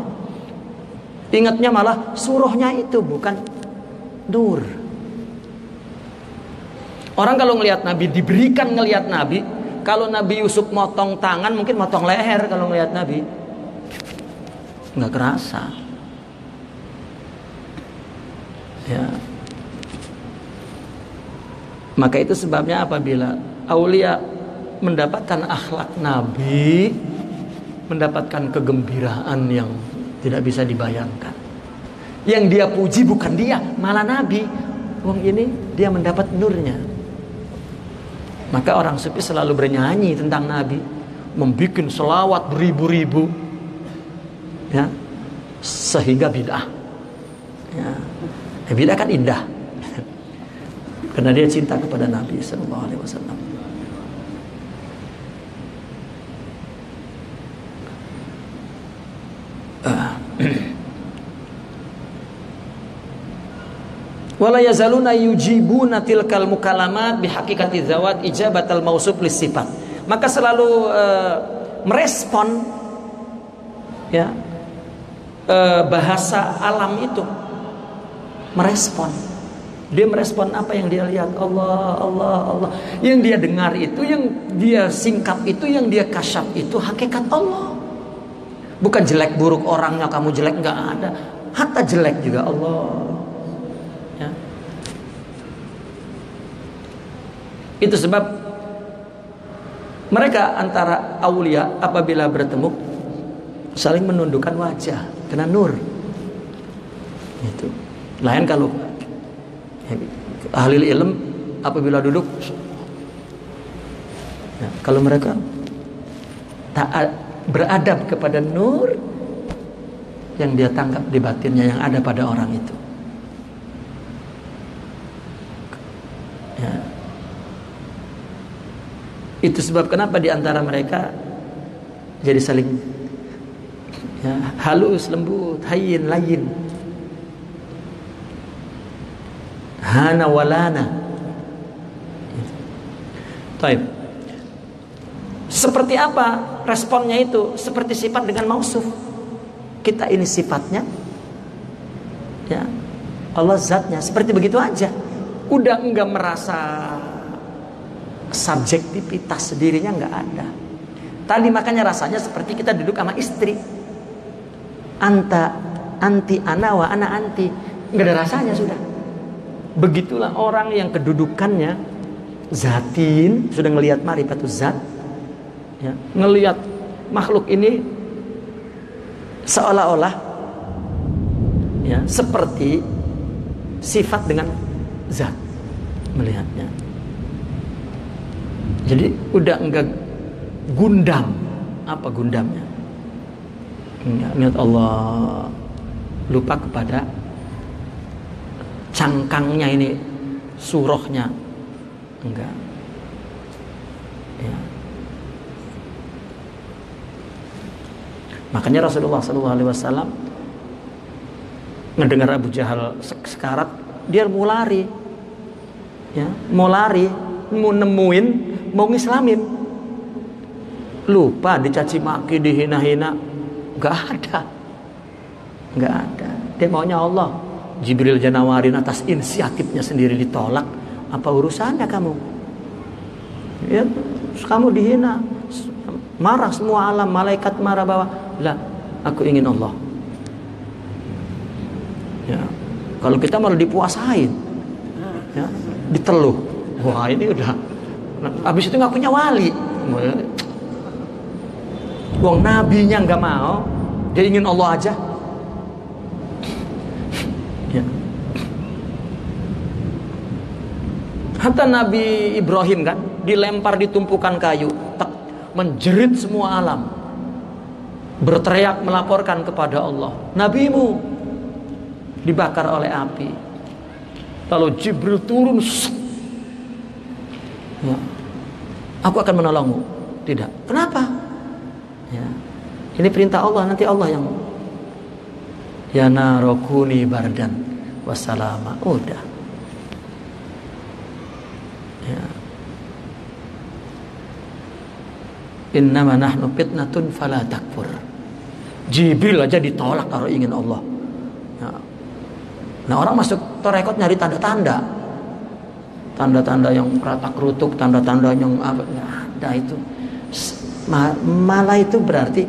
Ingatnya malah surahnya itu bukan nur. Orang kalau ngelihat Nabi, diberikan ngelihat Nabi, kalau Nabi Yusuf motong tangan mungkin motong leher kalau ngelihat Nabi. Nggak kerasa. Ya. Maka itu sebabnya apabila aulia mendapatkan akhlak Nabi, mendapatkan kegembiraan yang tidak bisa dibayangkan. Yang dia puji bukan dia, malah Nabi. Wong ini dia mendapat nurnya. Maka orang sufi selalu bernyanyi tentang Nabi, membikin selawat beribu-ribu, ya, sehingga bid'ah. Ya, bid'ah kan indah, karena dia cinta kepada Nabi Sallallahu Alaihi Wasallam. Wala yazaluna yujibuna tilkal mukalamat bihaqiqati zawat ijabatal mausuf lisifat. Maka selalu merespon, ya, bahasa alam itu, merespon. Dia merespon apa yang dia lihat, Allah. Yang dia dengar itu, yang dia singkap itu, yang dia kasyaf itu hakikat Allah. Bukan jelek buruk orangnya, kamu jelek, nggak ada. Hatta jelek juga Allah. Ya. Itu sebab mereka antara aulia apabila bertemu saling menundukkan wajah karena nur. Itu. Lain kalau ahli ilm apabila duduk Ya, kalau mereka taat, beradab kepada nur yang dia tangkap di batinnya yang ada pada orang itu. Ya. Itu sebab kenapa di antara mereka jadi saling ya, halus, lembut, hayyin, layyin. Hana walana. Taib. Seperti apa responnya itu? Seperti sifat dengan mausuf. Kita ini sifatnya, ya, Allah zatnya. Seperti begitu aja. Udah enggak merasa subjektivitas dirinya, enggak ada. Tadi makanya rasanya seperti kita duduk sama istri. Anta, anti, ana, wa ana anti. Enggak ada rasanya sudah. Begitulah orang yang kedudukannya zatin, sudah ngelihat marifatul zat, ya, ngelihat makhluk ini seolah-olah ya seperti sifat dengan zat melihatnya. Jadi udah enggak gundam. Apa gundamnya? Enggak lihat Allah, lupa kepada cangkangnya ini, surahnya. Enggak. Ya. Makanya Rasulullah SAW ngedengar Abu Jahal sekarat, dia mau lari, ya, mau lari, mau nemuin, mau ngislamin. Lupa dicaci maki, dihina-hina, nggak ada. Dia maunya Allah. Jibril Janawarin atas inisiatifnya sendiri ditolak. Apa urusannya kamu? Ya, kamu dihina, marah semua alam, malaikat marah bahwa lah, aku ingin Allah. Ya, kalau kita malah dipuasain, ya, diteluh. Wah ini udah. Habis itu nggak punya wali. Wong nabinya nggak mau, dia ingin Allah aja. Ya. Hatta Nabi Ibrahim kan dilempar di tumpukan kayu, menjerit semua alam, berteriak melaporkan kepada Allah, nabimu dibakar oleh api. Lalu Jibril turun, ya, aku akan menolongmu. Tidak. Kenapa? Ya, ini perintah Allah, nanti Allah yang ya narokuni bardan wassalama. Udah. Ya. Innama nahnu fitnatun fala takfur. Jibril aja ditolak kalau ingin Allah. Ya. Nah orang masuk torekot nyari tanda-tanda, tanda-tanda yang keratak kerutuk, tanda-tanda yang apa? Nggak ada itu. Malah itu berarti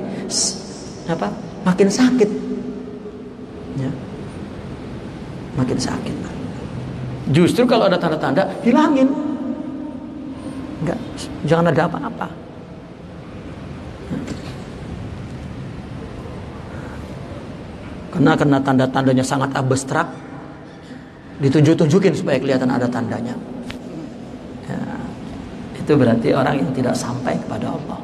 apa? Makin sakit. Ya. Makin sakit. Justru kalau ada tanda-tanda, hilangin. Enggak, jangan ada apa-apa. Karena tanda-tandanya sangat abstrak, ditunjuk-tunjukin supaya kelihatan ada tandanya. Ya, itu berarti orang yang tidak sampai kepada Allah.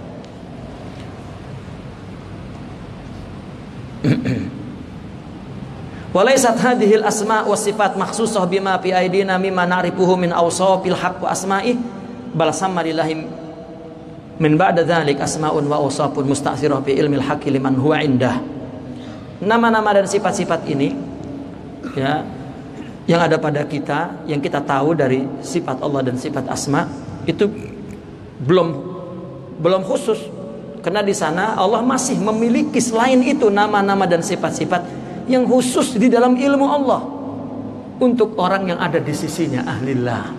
Walaysat hadhil asma wa sifat makhsusah bima fi aidina mimma na'rifuhu min awsafil haqq wa asma'i bal samma lillahi min ba'da dzalik asma'un wa awsafun musta'thirah fi ilmil haqqi liman huwa indah. Nama-nama dan sifat-sifat ini ya yang ada pada kita, yang kita tahu dari sifat Allah dan sifat asma itu belum khusus, karena di sana Allah masih memiliki selain itu nama-nama dan sifat-sifat yang khusus di dalam ilmu Allah untuk orang yang ada di sisinya, ahlillah.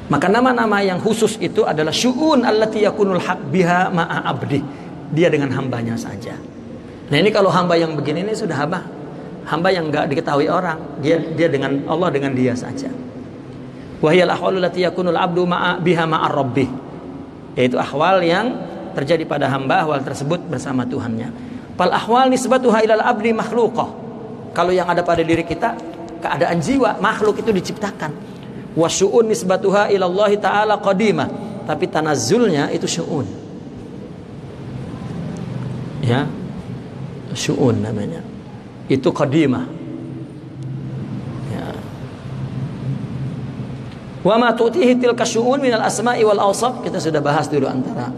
Maka nama-nama yang khusus itu adalah syu'un allati yakunul haq biha ma'a abdi, dia dengan hambanya saja. Nah ini kalau hamba yang begini ini sudah hamba yang enggak diketahui orang, dia dengan Allah, dengan dia saja. Wahyal ahwalul lati yakunul abdu ma'a biha ma'a rabbih, yaitu ahwal yang terjadi pada hamba, ahwal tersebut bersama Tuhannya. Fal ahwal nisbatuha ilal abdi makhluqah. Kalau yang ada pada diri kita keadaan jiwa, makhluk itu diciptakan. Wa syu'un nisbatuha ila Allah taala qadimah, tapi tanazzulnya itu syu'un. Ya. Syu'un namanya. Itu qadimah. Ya. Wa ma tu'tihi tilka syu'un minal asma'i wal awsaf, kita sudah bahas dulu antara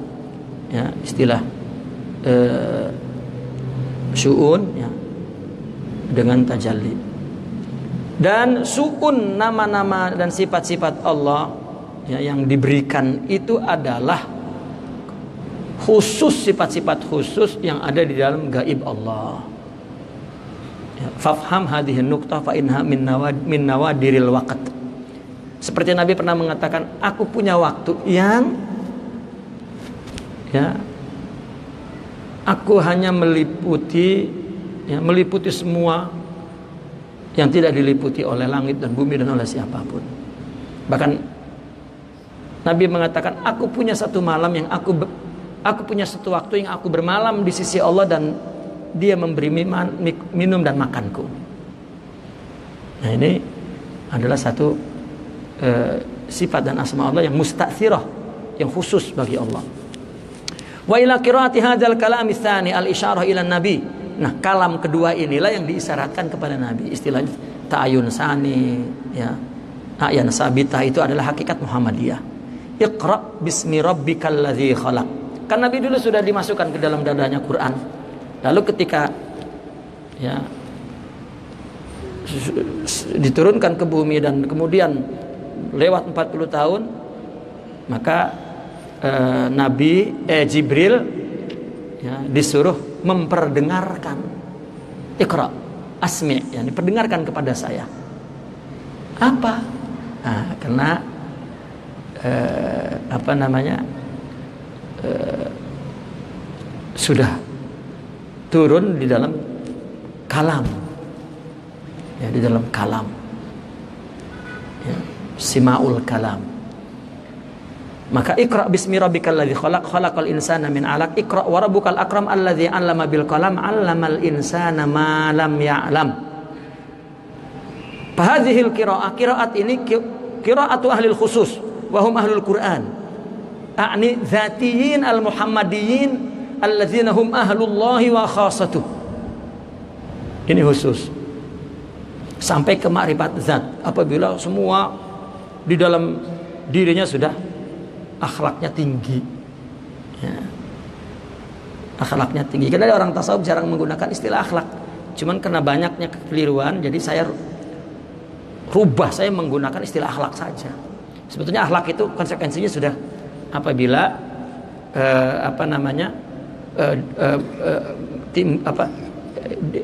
ya istilah syu'un ya dengan tajalli. Dan su'un, nama-nama dan sifat-sifat Allah ya, yang diberikan itu adalah khusus, sifat-sifat khusus yang ada di dalam gaib Allah. Ya, fafham hadhihi nuqtah fa inha min nawadiril waqt. Seperti Nabi pernah mengatakan, aku punya waktu yang ya aku hanya meliputi semua yang tidak diliputi oleh langit dan bumi dan oleh siapapun. Bahkan Nabi mengatakan, aku punya satu malam yang aku punya satu waktu yang aku bermalam di sisi Allah dan Dia memberi minum dan makanku. Nah, ini adalah satu sifat dan asma Allah yang musta'thirah, yang khusus bagi Allah. Wa ila qiraati hadzal kalam tsani al-isyarah ila nabi. Nah, kalam kedua inilah yang diisyaratkan kepada Nabi. Istilahnya ta'ayun sani ya. Ayan sabitah itu adalah hakikat Muhammadiyah. Iqra bismi rabbikal ladzi khalaq. Kan Nabi dulu sudah dimasukkan ke dalam dadanya Quran. Lalu ketika ya diturunkan ke bumi dan kemudian lewat 40 tahun, maka Jibril ya, disuruh memperdengarkan Iqra asmi, yani perdengarkan kepada saya. Apa? Nah, karena sudah turun di dalam kalam ya, di dalam kalam ya, simaul kalam. Maka Iqra bismi rabbikal ladzi khalaq, khalaqal insana min 'alaq, Iqra wa rabbukal akram alladzi 'allama bil qalam, 'allamal insana ma lam ya'lam. Fahadhil qiraat ini qiraatu ahlil khusus wa hum ahlul Quran. A'ni dzatiyin al muhammadiyin alladzina hum ahlullahi wa khassatuh. Ini khusus. Sampai ke makrifat zat, apabila semua di dalam dirinya sudah akhlaknya tinggi ya. Akhlaknya tinggi. Karena orang tasawuf jarang menggunakan istilah akhlak. Cuman karena banyaknya kekeliruan, jadi saya menggunakan istilah akhlak saja. Sebetulnya akhlak itu konsekuensinya sudah apabila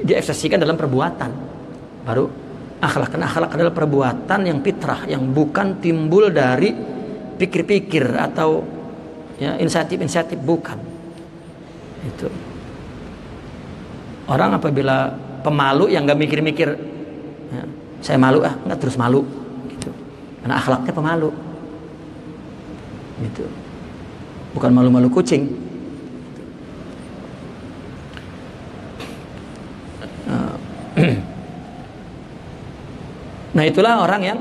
diekspresikan dalam perbuatan, baru akhlak. Karena akhlak adalah perbuatan yang fitrah, yang bukan timbul dari pikir-pikir atau ya, inisiatif, bukan. Itu orang apabila pemalu yang nggak mikir-mikir ya, saya malu nggak terus malu gitu, karena akhlaknya pemalu gitu, bukan malu-malu kucing. Nah, itulah orang yang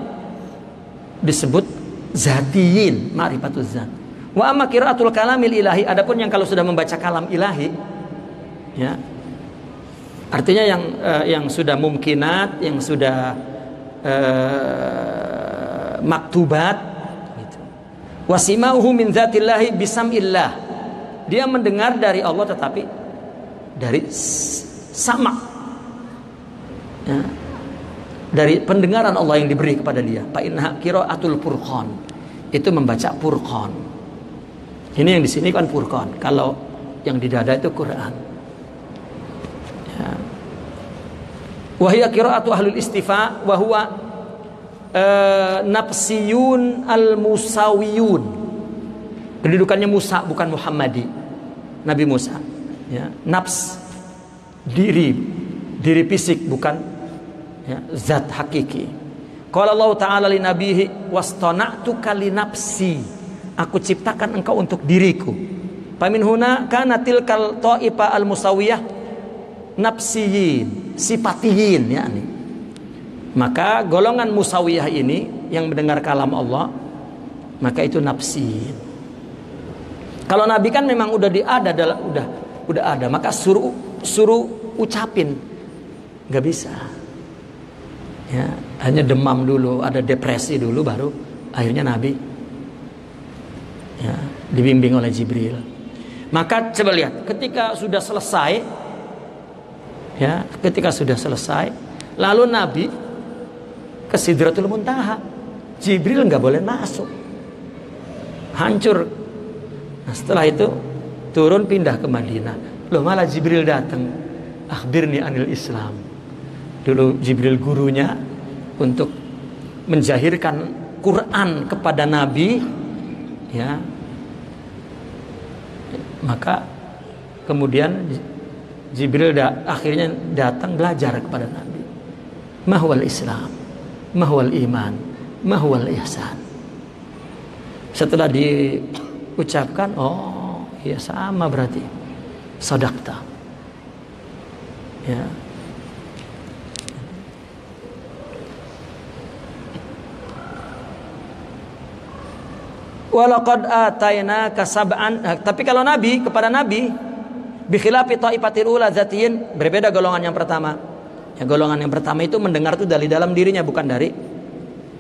disebut zatiyin, ma'rifatuz zat. Wa amma qiraatul kalamil ilahi, adapun yang kalau sudah membaca kalam ilahi ya, artinya yang sudah mumkinat, yang sudah maktubat gitu. Wasimauhu min zatillahi bisamillah, dia mendengar dari Allah tetapi dari sama ya, dari pendengaran Allah yang diberi kepada dia. Fa inna qiraatul furqan, itu membaca Furqan. Ini yang di sini kan Furqan, kalau yang di dada itu Quran ya. Wa hiya qiraatu ahlul istifa wa huwa nafsiyun al-musawiyun. Kedudukannya Musa, bukan Muhammadi, Nabi Musa ya. Nafs, diri fisik, bukan ya, zat hakiki. Qala Allah Ta'ala li nabihi wastana'tuka li nafsi, aku ciptakan engkau untuk diriku. Famin huna kana tilkal ta'ifa al musawiyah nafsiyin sifatiyin yakni. Maka golongan musawiyah ini yang mendengar kalam Allah, maka itu nafsi. Kalau Nabi kan memang udah ada, maka suruh ucapin, nggak bisa. Ya, hanya demam dulu, ada depresi dulu, baru akhirnya Nabi ya, dibimbing oleh Jibril. Maka coba lihat, ketika sudah selesai, lalu Nabi ke Sidratul Muntaha, Jibril nggak boleh masuk, hancur. Nah, setelah itu turun pindah ke Madinah. Loh, malah Jibril datang, akhbirni anil Islam. Dulu Jibril gurunya untuk menjahirkan Quran kepada Nabi, ya. Maka kemudian Jibril akhirnya datang belajar kepada Nabi. Mahwal Islam, mahwal iman, mahwal ihsan. Setelah diucapkan, oh ya sama berarti sadaqta. Ya. Walaqad atainaka sab'an. Tapi kalau Nabi, kepada Nabi, bi khilafi taifatil ula zatiyin, berbeda golongan yang pertama. Ya, golongan yang pertama itu mendengar itu dari dalam dirinya, bukan dari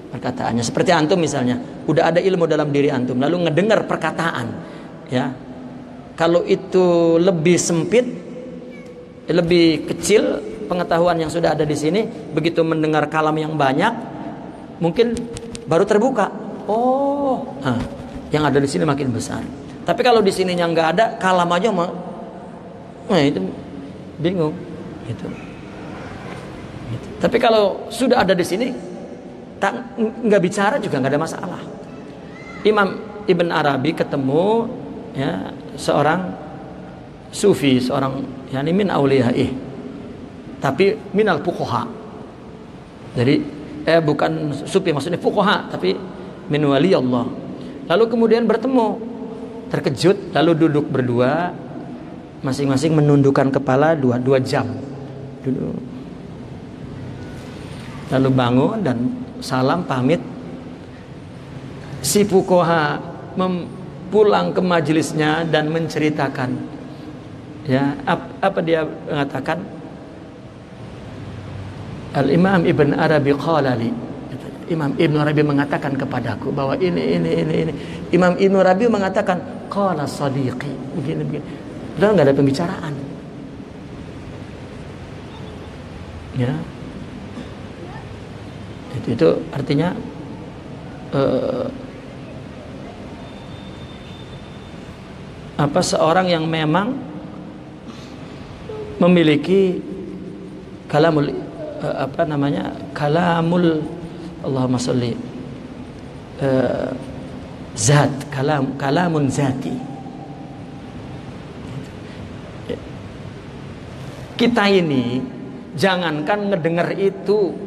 perkataannya. Seperti antum misalnya, udah ada ilmu dalam diri antum, lalu ngedengar perkataan, ya. Kalau itu lebih sempit, lebih kecil pengetahuan yang sudah ada di sini, begitu mendengar kalam yang banyak, mungkin baru terbuka. Oh, yang ada di sini makin besar. Tapi kalau di sininya nggak ada, kalam aja itu bingung, gitu. Tapi kalau sudah ada di sini, nggak bicara juga nggak ada masalah. Imam Ibn Arabi ketemu ya seorang sufi, seorang yani min auliyaih, tapi minal fuqaha. Jadi bukan sufi maksudnya fuqaha, tapi min wali Allah. Lalu kemudian bertemu, terkejut, lalu duduk berdua, masing-masing menundukkan kepala 2 jam. Duduk. Lalu bangun dan salam pamit. Si fuqaha pulang ke majelisnya dan menceritakan, ya apa dia mengatakan? Al-Imam Ibn Arabi qala li, Imam Ibn Arabi mengatakan kepadaku bahwa ini. Imam Ibn Arabi mengatakan qala sadiqi, begini. Udah nggak ada pembicaraan. Ya. Itu artinya seorang yang memang memiliki kalamul kalamul Allahumma sholli zat, kalamun zati. Kita ini jangankan ngedengar itu,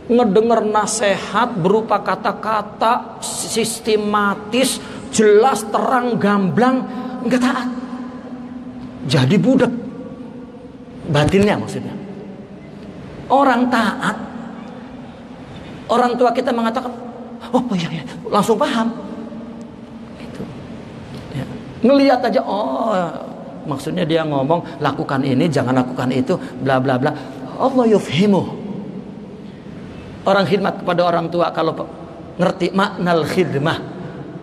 ngedengar nasihat berupa kata-kata sistematis, jelas, terang, gamblang, enggak taat. Jadi budak batinnya maksudnya. Orang taat, orang tua kita mengatakan, oh iya, langsung paham. Itu. Ya. Ngelihat aja, oh maksudnya dia ngomong lakukan ini, jangan lakukan itu, bla bla bla. Allah yufhimu. Orang khidmat kepada orang tua kalau ngerti maknal khidmah,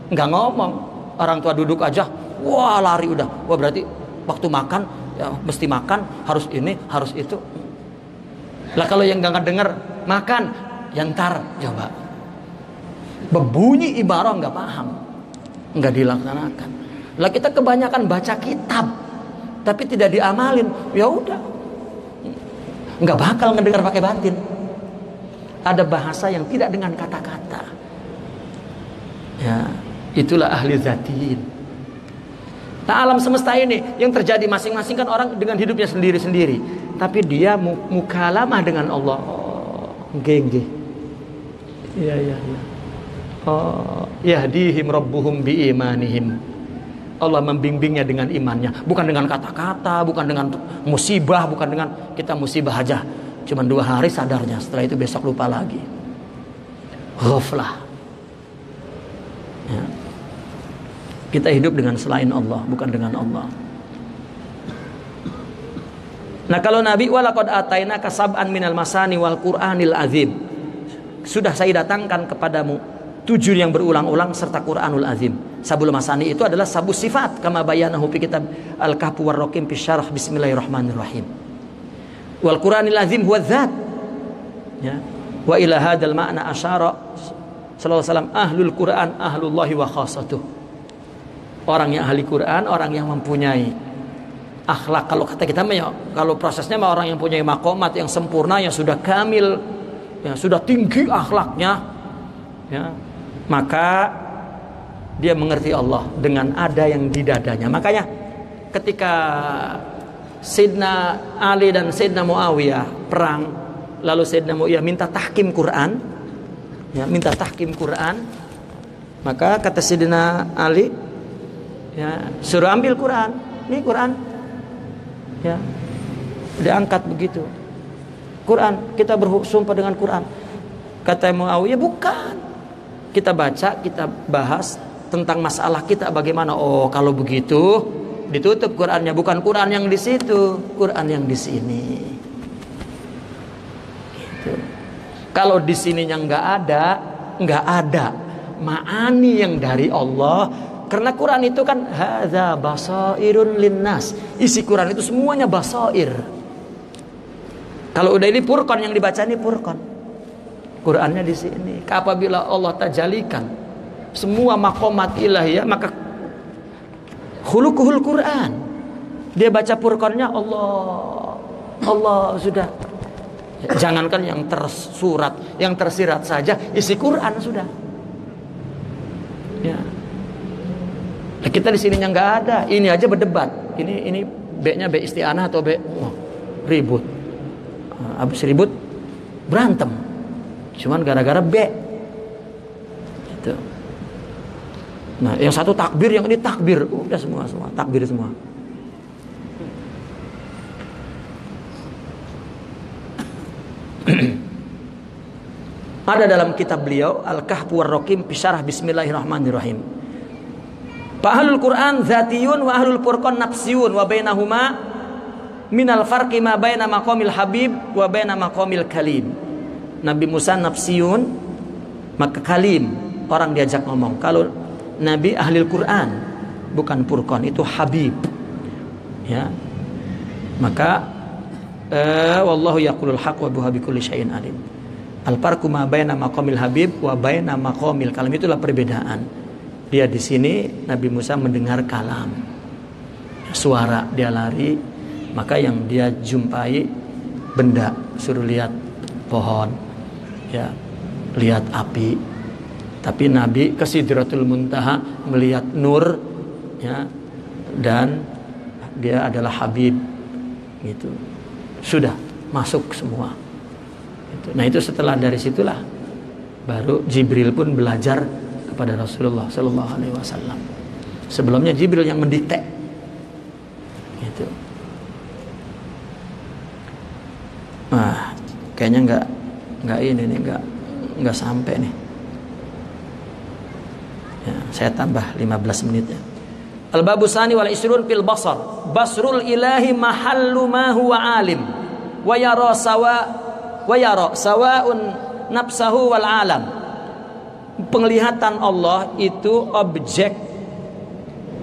nggak ngomong. Orang tua duduk aja, wah lari udah. Wah berarti waktu makan ya mesti makan, harus ini, harus itu. Lah kalau yang nggak dengar makan, yang ntar coba berbunyi ibarat nggak paham, nggak dilaksanakan. Lah kita kebanyakan baca kitab tapi tidak diamalin, ya udah nggak bakal ngedengar pakai batin. Ada bahasa yang tidak dengan kata-kata, ya itulah ahli zatin. Nah alam semesta ini yang terjadi masing-masing kan orang dengan hidupnya sendiri-sendiri, tapi dia mukalamah dengan Allah. Gengge. Iya. Oh, yahdihim rabbuhum biimanihim. Allah membimbingnya dengan imannya, bukan dengan kata-kata, bukan dengan musibah, bukan dengan kita musibah aja. Cuman 2 hari sadarnya, setelah itu besok lupa lagi. ghaflah. Ya. Kita hidup dengan selain Allah, bukan dengan Allah. Nah, kalau Nabi walaqad atainaka sab'an minal masani wal Qur'anil azim. Sudah saya datangkan kepadamu 7 yang berulang-ulang serta Qur'anul azim. Sabul masani itu adalah sabus sifat kama bayanahu fi kitab Al-Kahf war Raqim fi syarah bismillahirrahmanirrahim. Wal Qur'anil azim huwa dzat. Ya. Wa ila hadzal ma'na asyara sallallahu alaihi wasallam ahlul Qur'an ahlullahi wa khassatuh. Orang yang ahli Quran, orang yang mempunyai akhlak. Kalau kata kita mah, kalau prosesnya mah orang yang punya maqamat yang sempurna, yang sudah kamil, yang sudah tinggi akhlaknya, ya, maka dia mengerti Allah dengan ada yang di dadanya. Makanya ketika Sayyidina Ali dan Sayyidina Muawiyah perang, lalu Sayyidina Muawiyah minta tahkim Quran, ya, minta tahkim Quran, maka kata Sayyidina Ali, ya, suruh ambil Quran, ini Quran, ya, diangkat begitu. Quran, kita bersumpah dengan Quran. Kata Muawiyah, bukan. Kita baca, kita bahas tentang masalah kita bagaimana. Oh, kalau begitu ditutup Qurannya, bukan Quran yang di situ, Quran yang di sini. Gitu. Kalau di sininya nggak ada ma'ani yang dari Allah. Karena Quran itu kan hadza basairun linnas. Isi Quran itu semuanya basair. Kalau udah ini Furqan yang dibaca, ini Furqan. Qurannya di sini. Apabila Allah tajalikan semua maqamat ilahiyah, maka khuluquhul Quran. Dia baca Furqannya, Allah sudah. Jangankan yang tersurat, yang tersirat saja, isi Quran sudah. Ya. Kita di sininya nggak ada. Ini aja berdebat. Ini B-nya B isti'anah atau B ribut. Habis ribut berantem. Cuman gara-gara B. Gitu. Nah, yang satu takbir, yang ini takbir. Udah semua takbir semua. Ada dalam kitab beliau Al-Kahf war Raqim fi syarah bismillahirrahmanirrahim. Fa ahlul Quran zatiyun wa ahlul Furqan nafsiyun wa bainahuma minal farqi ma baina maqamil habib wa baina maqamil kalim. Nabi Musa nafsiyun, maka kalim, orang diajak ngomong. Kalau Nabi ahli Quran, bukan Furqan, itu habib. Ya. Maka wallahu yaqulul haq wa bihi kulli syai'in alim. Al farqu ma baina maqamil habib wa baina maqamil kalim, itulah perbedaan. Dia di sini, Nabi Musa mendengar kalam, suara, dia lari, maka yang dia jumpai benda, suruh lihat pohon, ya, lihat api. Tapi Nabi ke Sidratul Muntaha melihat nur, ya, dan dia adalah Habib, gitu. Sudah masuk semua. Gitu. Nah, itu setelah dari situlah baru Jibril pun belajar pada Rasulullah Sallallahu Alaihi Wasallam. Sebelumnya Jibril yang mendikte, gitu. Nah, kayaknya nggak sampai nih. Ya, saya tambah 15 menit ya. Al-babusani wal isrun fil basar. Basrul ilahi mahallu ma huwa alim. Wa yara sawaun nafsahu wal alam. Penglihatan Allah itu objek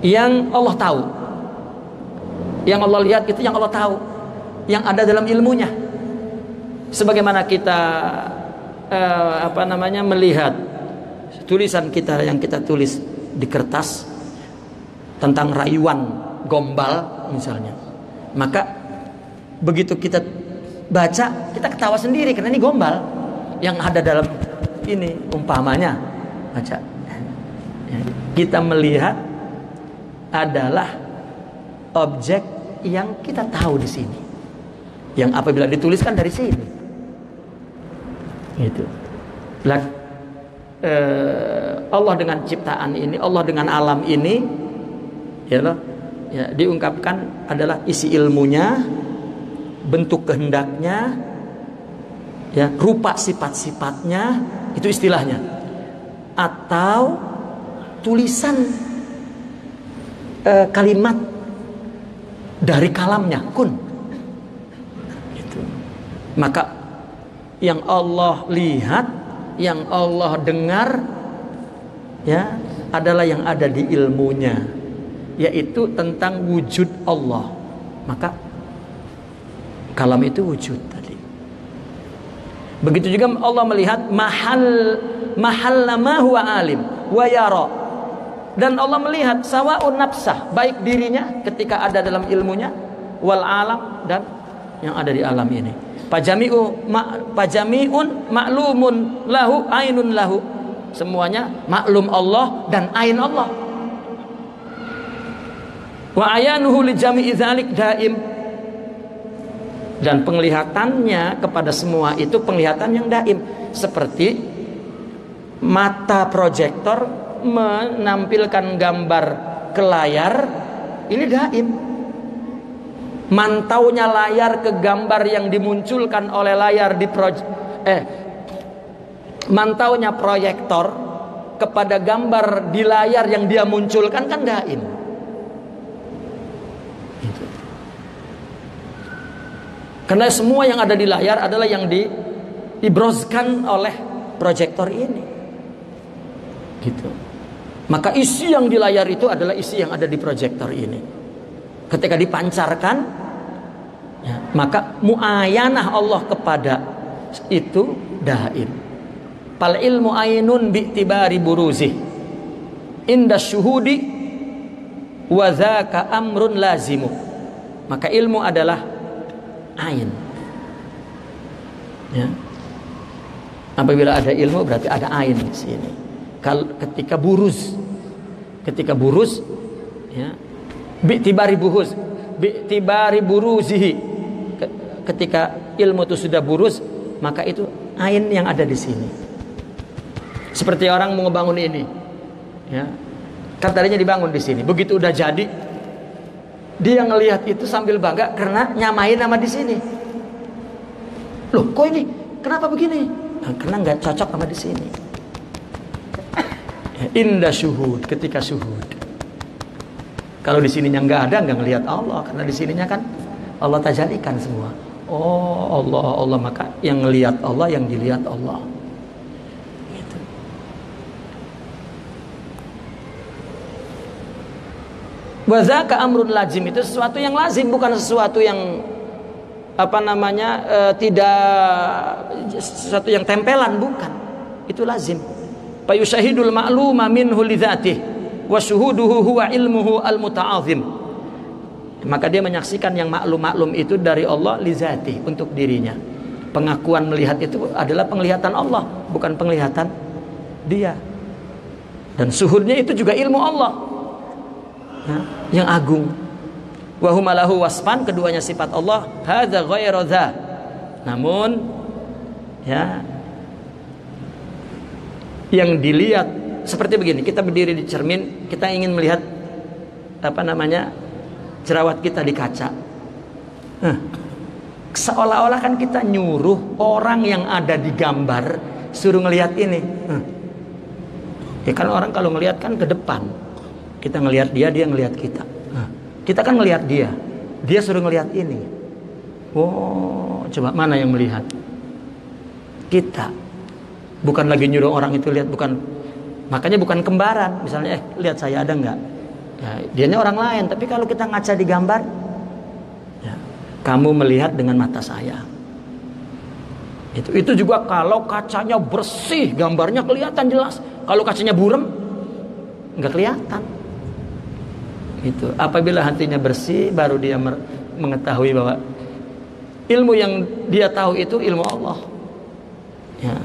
yang Allah tahu. Yang Allah lihat itu yang Allah tahu, yang ada dalam ilmunya. Sebagaimana kita melihat tulisan kita yang kita tulis di kertas tentang rayuan gombal misalnya, maka begitu kita baca, kita ketawa sendiri karena ini gombal yang ada dalam ini, umpamanya baca. Kita melihat adalah objek yang kita tahu di sini, yang apabila dituliskan dari sini, gitu. Allah dengan ciptaan ini, Allah dengan alam ini, ya, diungkapkan adalah isi ilmunya, bentuk kehendaknya, ya, rupa sifat-sifatnya, itu istilahnya, atau tulisan kalimat dari kalamnya, kun. Gitu. Maka yang Allah lihat, yang Allah dengar, ya, adalah yang ada di ilmunya, yaitu tentang wujud Allah. Maka kalam itu wujud tadi. Begitu juga Allah melihat mahal ma huwa alim wa yara. Dan Allah melihat sawa'un nafsah, baik dirinya ketika ada dalam ilmunya, wal alam, dan yang ada di alam ini. Pajami'un ma'lumun lahu ainun lahu. Semuanya maklum Allah dan ain Allah. Wa ayanuhu li jami'i dzalik daim. Dan penglihatannya kepada semua itu penglihatan yang daim, seperti mata proyektor menampilkan gambar ke layar, ini daim. Mantaunya layar ke gambar yang dimunculkan oleh layar di mantaunya proyektor kepada gambar di layar yang dia munculkan kan daim. Karena semua yang ada di layar adalah yang dibroskan oleh proyektor ini. Gitu. Maka isi yang di layar itu adalah isi yang ada di proyektor ini. Ketika dipancarkan, ya, maka muayanah Allah kepada itu daim. Pal ilmu ainun bi'tibari buruzih inda syuhudi wa dzaka amrun lazimu. Maka ilmu adalah ain. Ya. Apabila ada ilmu berarti ada ain di sini. Ketika buruz, ya, bi'tibari buruzihi, ketika ilmu itu sudah buruz, maka itu ain yang ada di sini. Seperti orang mau ngebangun ini, ya, kan tadinya dibangun di sini. Begitu udah jadi, dia ngelihat itu sambil bangga karena nyamain sama di sini. Loh, kok ini? Kenapa begini? Nah, karena nggak cocok sama di sini. Indah syuhud, ketika syuhud. Kalau di sininya nggak ada, nggak ngelihat Allah, karena di sininya kan Allah tajalikan semua. Oh Allah, maka yang ngelihat Allah, yang dilihat Allah. Gitu. Wazaka amrun lazim, itu sesuatu yang lazim, bukan sesuatu yang tidak sesuatu yang tempelan, bukan. Itu lazim. Fayushahidul ma'luma minhu lidzatihi wa syuhuduhu huwa ilmuhu al-muta'azim. Maka dia menyaksikan yang maklum itu dari Allah lidzatihi, untuk dirinya. Pengakuan melihat itu adalah penglihatan Allah, bukan penglihatan dia. Dan syuhudnya itu juga ilmu Allah, ya, yang agung. Wa huma lahu wasfan, keduanya sifat Allah, hadza ghairu dza. Namun, ya, yang dilihat seperti begini, kita berdiri di cermin, kita ingin melihat jerawat kita di kaca. Seolah-olah kan kita nyuruh orang yang ada di gambar suruh ngelihat ini. Ya kan orang kalau ngelihat kan ke depan, kita ngelihat dia ngelihat kita. Kita kan ngelihat dia suruh ngelihat ini. Oh, coba mana yang melihat? Kita. Bukan lagi nyuruh orang itu lihat, bukan. Makanya bukan kembaran. Misalnya, lihat saya ada nggak? Ya, dianya orang lain. Tapi kalau kita ngaca di gambar, ya, kamu melihat dengan mata saya. Itu juga kalau kacanya bersih, gambarnya kelihatan jelas. Kalau kacanya burem, nggak kelihatan. Itu. Apabila hatinya bersih, baru dia mengetahui bahwa ilmu yang dia tahu itu ilmu Allah. Ya.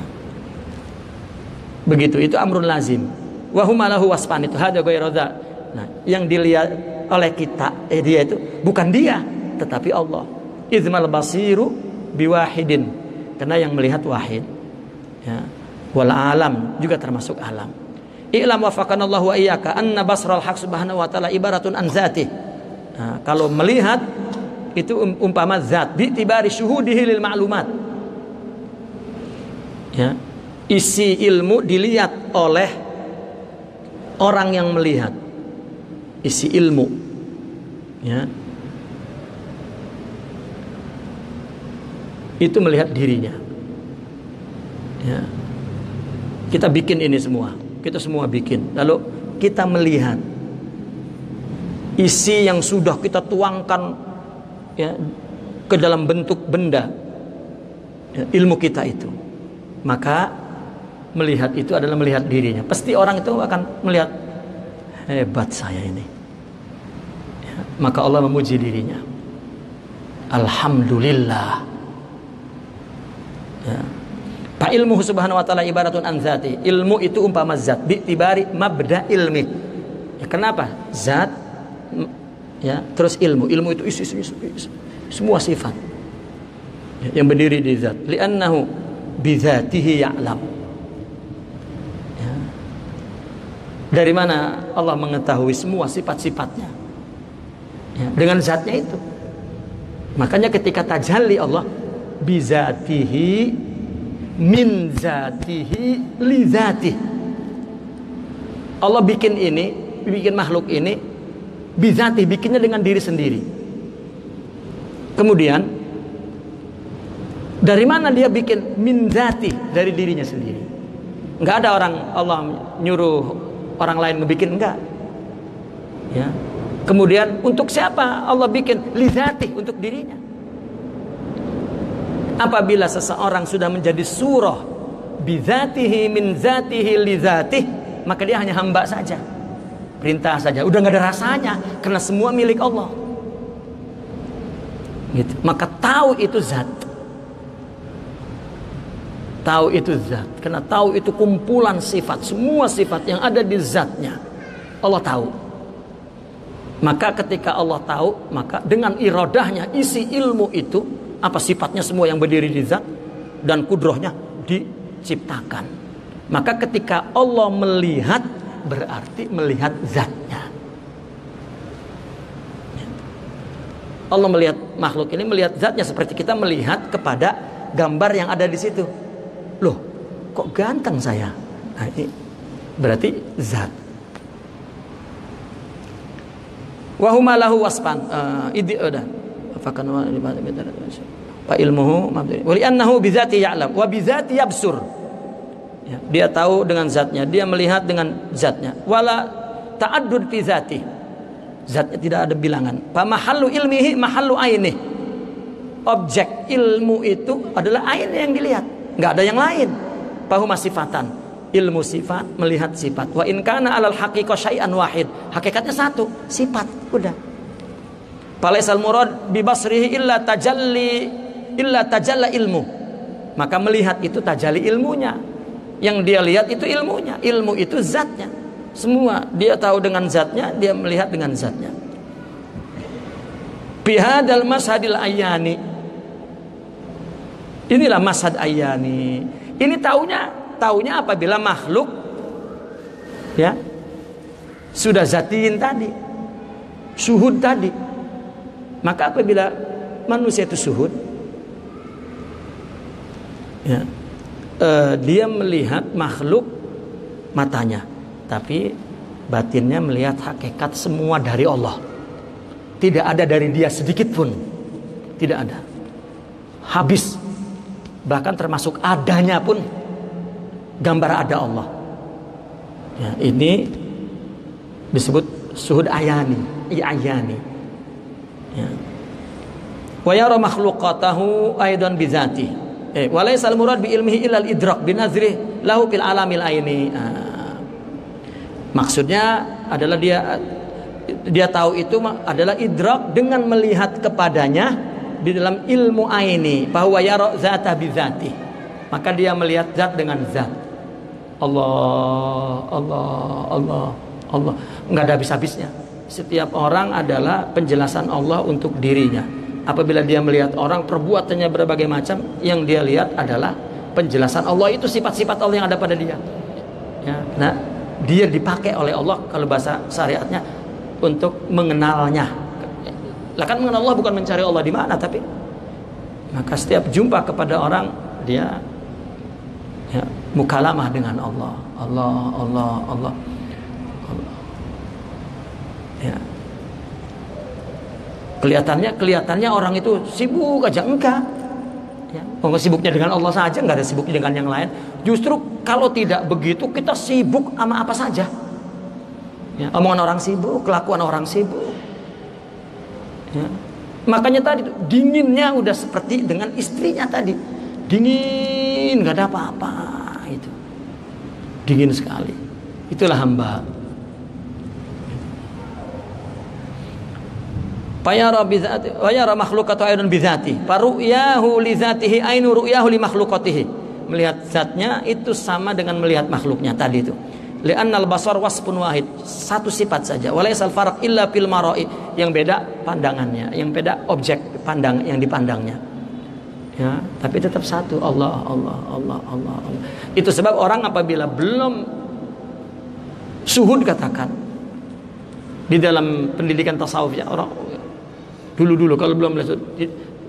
Begitu, itu amrun lazim. Wa huma lahu wasfan, itu hadza ghairu dza. Nah, yang dilihat oleh kita, dia itu bukan dia, tetapi Allah. Izmal basiru biwahidin, karena yang melihat wahid. Ya. Wal alam juga termasuk alam. I'lam wafaqanallahu wa iyyaka anna basral haq subhanahu wa ta'ala ibaratun an dzatih. Nah, kalau melihat itu umpama zat bi tibari syuhudihi lil ma'lumat. Ya. isi ilmu dilihat oleh orang yang melihat. Isi ilmu, ya, itu melihat dirinya. Ya. Kita bikin ini semua, kita semua bikin. Lalu kita melihat isi yang sudah kita tuangkan, ya, ke dalam bentuk benda, ya, ilmu kita itu. Maka melihat itu adalah melihat dirinya. Pasti orang itu akan melihat, hebat saya ini, ya, maka Allah memuji dirinya. Alhamdulillah, ya. Fa ilmuhu subhanahu wa ta'ala ibaratun an zati. Ilmu itu umpama zat bi'tibari mabda ilmi, ya, kenapa? Zat, ya, terus ilmu. Ilmu itu isi semua sifat, ya, yang berdiri di zat. Li'annahu bizatihi ya'lam. Ya. Dari mana Allah mengetahui semua sifat-sifatnya? Ya, dengan zatnya itu. Makanya ketika tajalli Allah bizatihi min zatihi li zatih. Allah bikin ini, bikin makhluk ini bizatih, bikinnya dengan diri sendiri. Kemudian dari mana dia bikin? Min zati, dari dirinya sendiri. Enggak ada orang Allah nyuruh orang lain ngebikin, enggak. Ya. Kemudian untuk siapa Allah bikin? Li zati, untuk dirinya. Apabila seseorang sudah menjadi surah bizatihi min zatihi li zatih, maka dia hanya hamba saja, perintah saja, udah nggak ada rasanya karena semua milik Allah. Gitu. Maka tahu itu zat, tahu itu zat, karena tahu itu kumpulan sifat, semua sifat yang ada di zatnya Allah tahu. Maka ketika Allah tahu, maka dengan iradahnya isi ilmu itu apa sifatnya semua yang berdiri di zat dan kudrohnya diciptakan. Maka ketika Allah melihat, berarti melihat zatnya. Allah melihat makhluk ini, melihat zatnya seperti kita melihat kepada gambar yang ada di situ. Loh, kok ganteng saya? Nah, ini berarti zat. Wa huma lahu wasfan fa ilmuhu wa li'annahu bi dzati ya'lam wa bi dzati yabsur. Ya, dia tahu dengan zatnya, dia melihat dengan zatnya. Wala ta'addud fi dzati. Zatnya tidak ada bilangan. Fa mahallu ilmihi mahallu aini. Objek ilmu itu adalah ain yang dilihat, enggak ada yang lain. Fahuma sifatan. Ilmu sifat, melihat sifat. Wa in kana 'alal haqiqah syai'an wahid. Hakikatnya satu, sifat, udah. Falaisal murad bi basrihi illa tajalla ilmu. Maka melihat itu tajalli ilmunya. Yang dia lihat itu ilmunya. Ilmu itu zatnya. Semua dia tahu dengan zatnya, dia melihat dengan zatnya. Bihadal mashadil ayani. Inilah mashad ayani. Ini taunya apabila makhluk, ya, sudah zatiin tadi, syuhud tadi. Maka apabila manusia itu syuhud, ya, dia melihat makhluk matanya, tapi batinnya melihat hakikat semua dari Allah. Tidak ada dari dia sedikit pun, tidak ada. Habis, bahkan termasuk adanya pun gambar ada Allah. Ya, ini disebut syuhud ayani, ayani. Ya. Wa yara makhluqatahu aidan bi dzati. Wa laysa al-murad bi ilmihi illa al-idrak bi nazri lahu fil alamil aini. Maksudnya adalah dia tahu itu adalah idrak dengan melihat kepadanya di dalam ilmu aini, bahwa yara dzata bi dzati. Maka dia melihat zat dengan zat. Allah, Allah, Allah, Allah. Enggak ada habis-habisnya. Setiap orang adalah penjelasan Allah untuk dirinya. Apabila dia melihat orang perbuatannya berbagai macam, yang dia lihat adalah penjelasan Allah, itu sifat-sifat Allah yang ada pada dia. Ya, nah, dia dipakai oleh Allah kalau bahasa syariatnya untuk mengenalnya. Lah kan mengenal Allah bukan mencari Allah di mana, tapi maka setiap jumpa kepada orang dia, ya, mukalamah dengan Allah. Allah, Allah, Allah, Allah. Ya. Kelihatannya orang itu sibuk aja, enggak. Ya. Kalau sibuknya dengan Allah saja, nggak ada sibuknya dengan yang lain. Justru kalau tidak begitu, kita sibuk sama apa saja. Ya. Omongan orang sibuk, kelakuan orang sibuk. Ya. Makanya tadi dinginnya udah seperti dengan istrinya tadi, dingin, nggak ada apa-apa itu, dingin sekali. Itulah hamba. Fayara bidzati wa yara makhluqatu ainun bidzati faru'yahu li dzatihi ainu ru'yahu li makhluqatihi. Melihat zatnya itu sama dengan melihat makhluknya tadi itu. Li'annal basar wasfun wahid, satu sifat saja. Walaysal farq illa fil mara'i, yang beda pandangannya, yang beda objek pandang yang dipandangnya. Ya, tapi tetap satu, Allah, Allah, Allah, Allah, Allah. Itu sebab orang apabila belum suhud, katakan di dalam pendidikan tasawuf ya, orang dulu kalau belum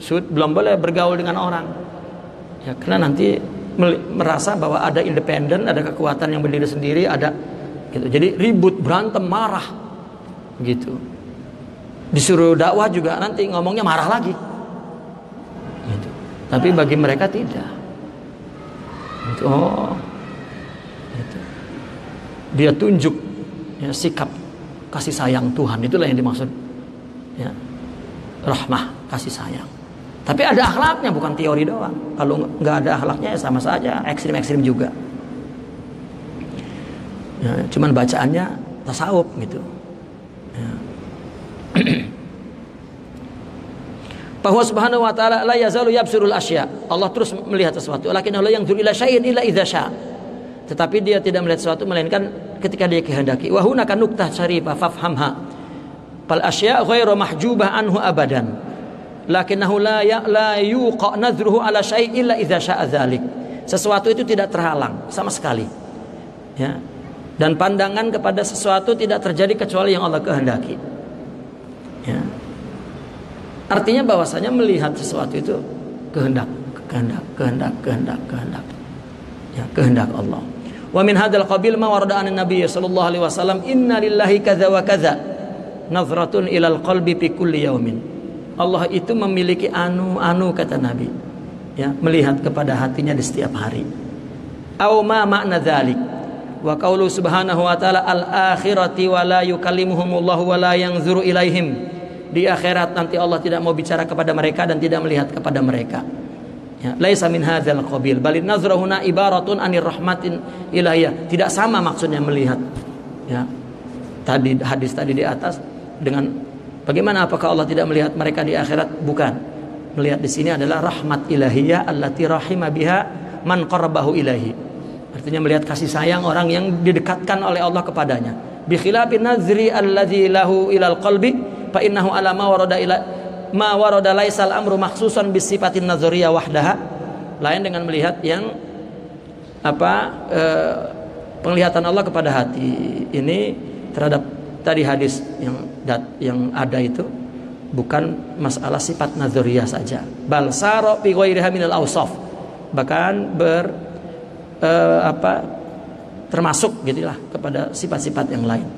suhud belum boleh bergaul dengan orang. Ya, karena nanti merasa bahwa ada independen, ada kekuatan yang berdiri sendiri, ada gitu. Jadi ribut, berantem, marah gitu. Disuruh dakwah juga nanti ngomongnya marah lagi gitu. Tapi bagi mereka tidak gitu. Oh gitu. Dia tunjuk ya, sikap kasih sayang Tuhan, itulah yang dimaksud ya, rahmah, kasih sayang. Tapi ada akhlaknya, bukan teori doang. Kalau nggak ada akhlaknya ya sama saja, ekstrim-ekstrim juga. Ya, cuman bacaannya tasawuf gitu. Ya. Bahwa subhanahu wa ta'ala la yazalu yabsurul asya. Allah terus melihat sesuatu. Lakinnahu la yanzuru ila syai'in illa idza syaa. Tetapi dia tidak melihat sesuatu melainkan ketika dia kehendaki. Wa hunaka nuqtah syarifah fafhamha. Fal asya ghairu mahjubah anhu abadan. Lakinnahu la yuqa nadhruhu ala syai' illa idza syaa dzalik. Sesuatu itu tidak terhalang sama sekali. Ya. Dan pandangan kepada sesuatu tidak terjadi kecuali yang Allah kehendaki. Ya. Artinya bahwasanya melihat sesuatu itu kehendak. Ya, kehendak Allah. Wa min hadzal qabil ma warada an Nabi sallallahu alaihi wasallam, inna lillahi kadza wa kadza nazratun ilal qalbi fi kulli yaumin. Allah itu memiliki anu kata Nabi, ya, melihat kepada hatinya di setiap hari. Au ma makna dzalik? Wa qaulu subhanahu wa ta'ala al-akhirati wa la yukallimuhumullahu wa la yanzuru ilaihim. Di akhirat nanti Allah tidak mau bicara kepada mereka dan tidak melihat kepada mereka. Ya, laisa min hadzal qabil balin nazrahuna ibaratun anir rahmatin ilahiyah. Tidak sama maksudnya melihat. Ya. Tadi hadis tadi di atas dengan bagaimana, apakah Allah tidak melihat mereka di akhirat? Bukan. Melihat di sini adalah rahmat ilahiyah allati rahima biha man qarrabahu ilahi. Artinya melihat kasih sayang orang yang didekatkan oleh Allah kepadanya. Bi khilafin nazri allazi lahu ilal qalbi fa innahu ala ma warada laisal amru makhsusan bis sifatin nazariyah wahdaha. Lain dengan melihat yang penglihatan Allah kepada hati. Ini terhadap tadi hadis yang ada itu bukan masalah sifat nazariyah saja. Bal sara fi ghairiha minal awsaf. Bahkan termasuk gitulah kepada sifat-sifat yang lain.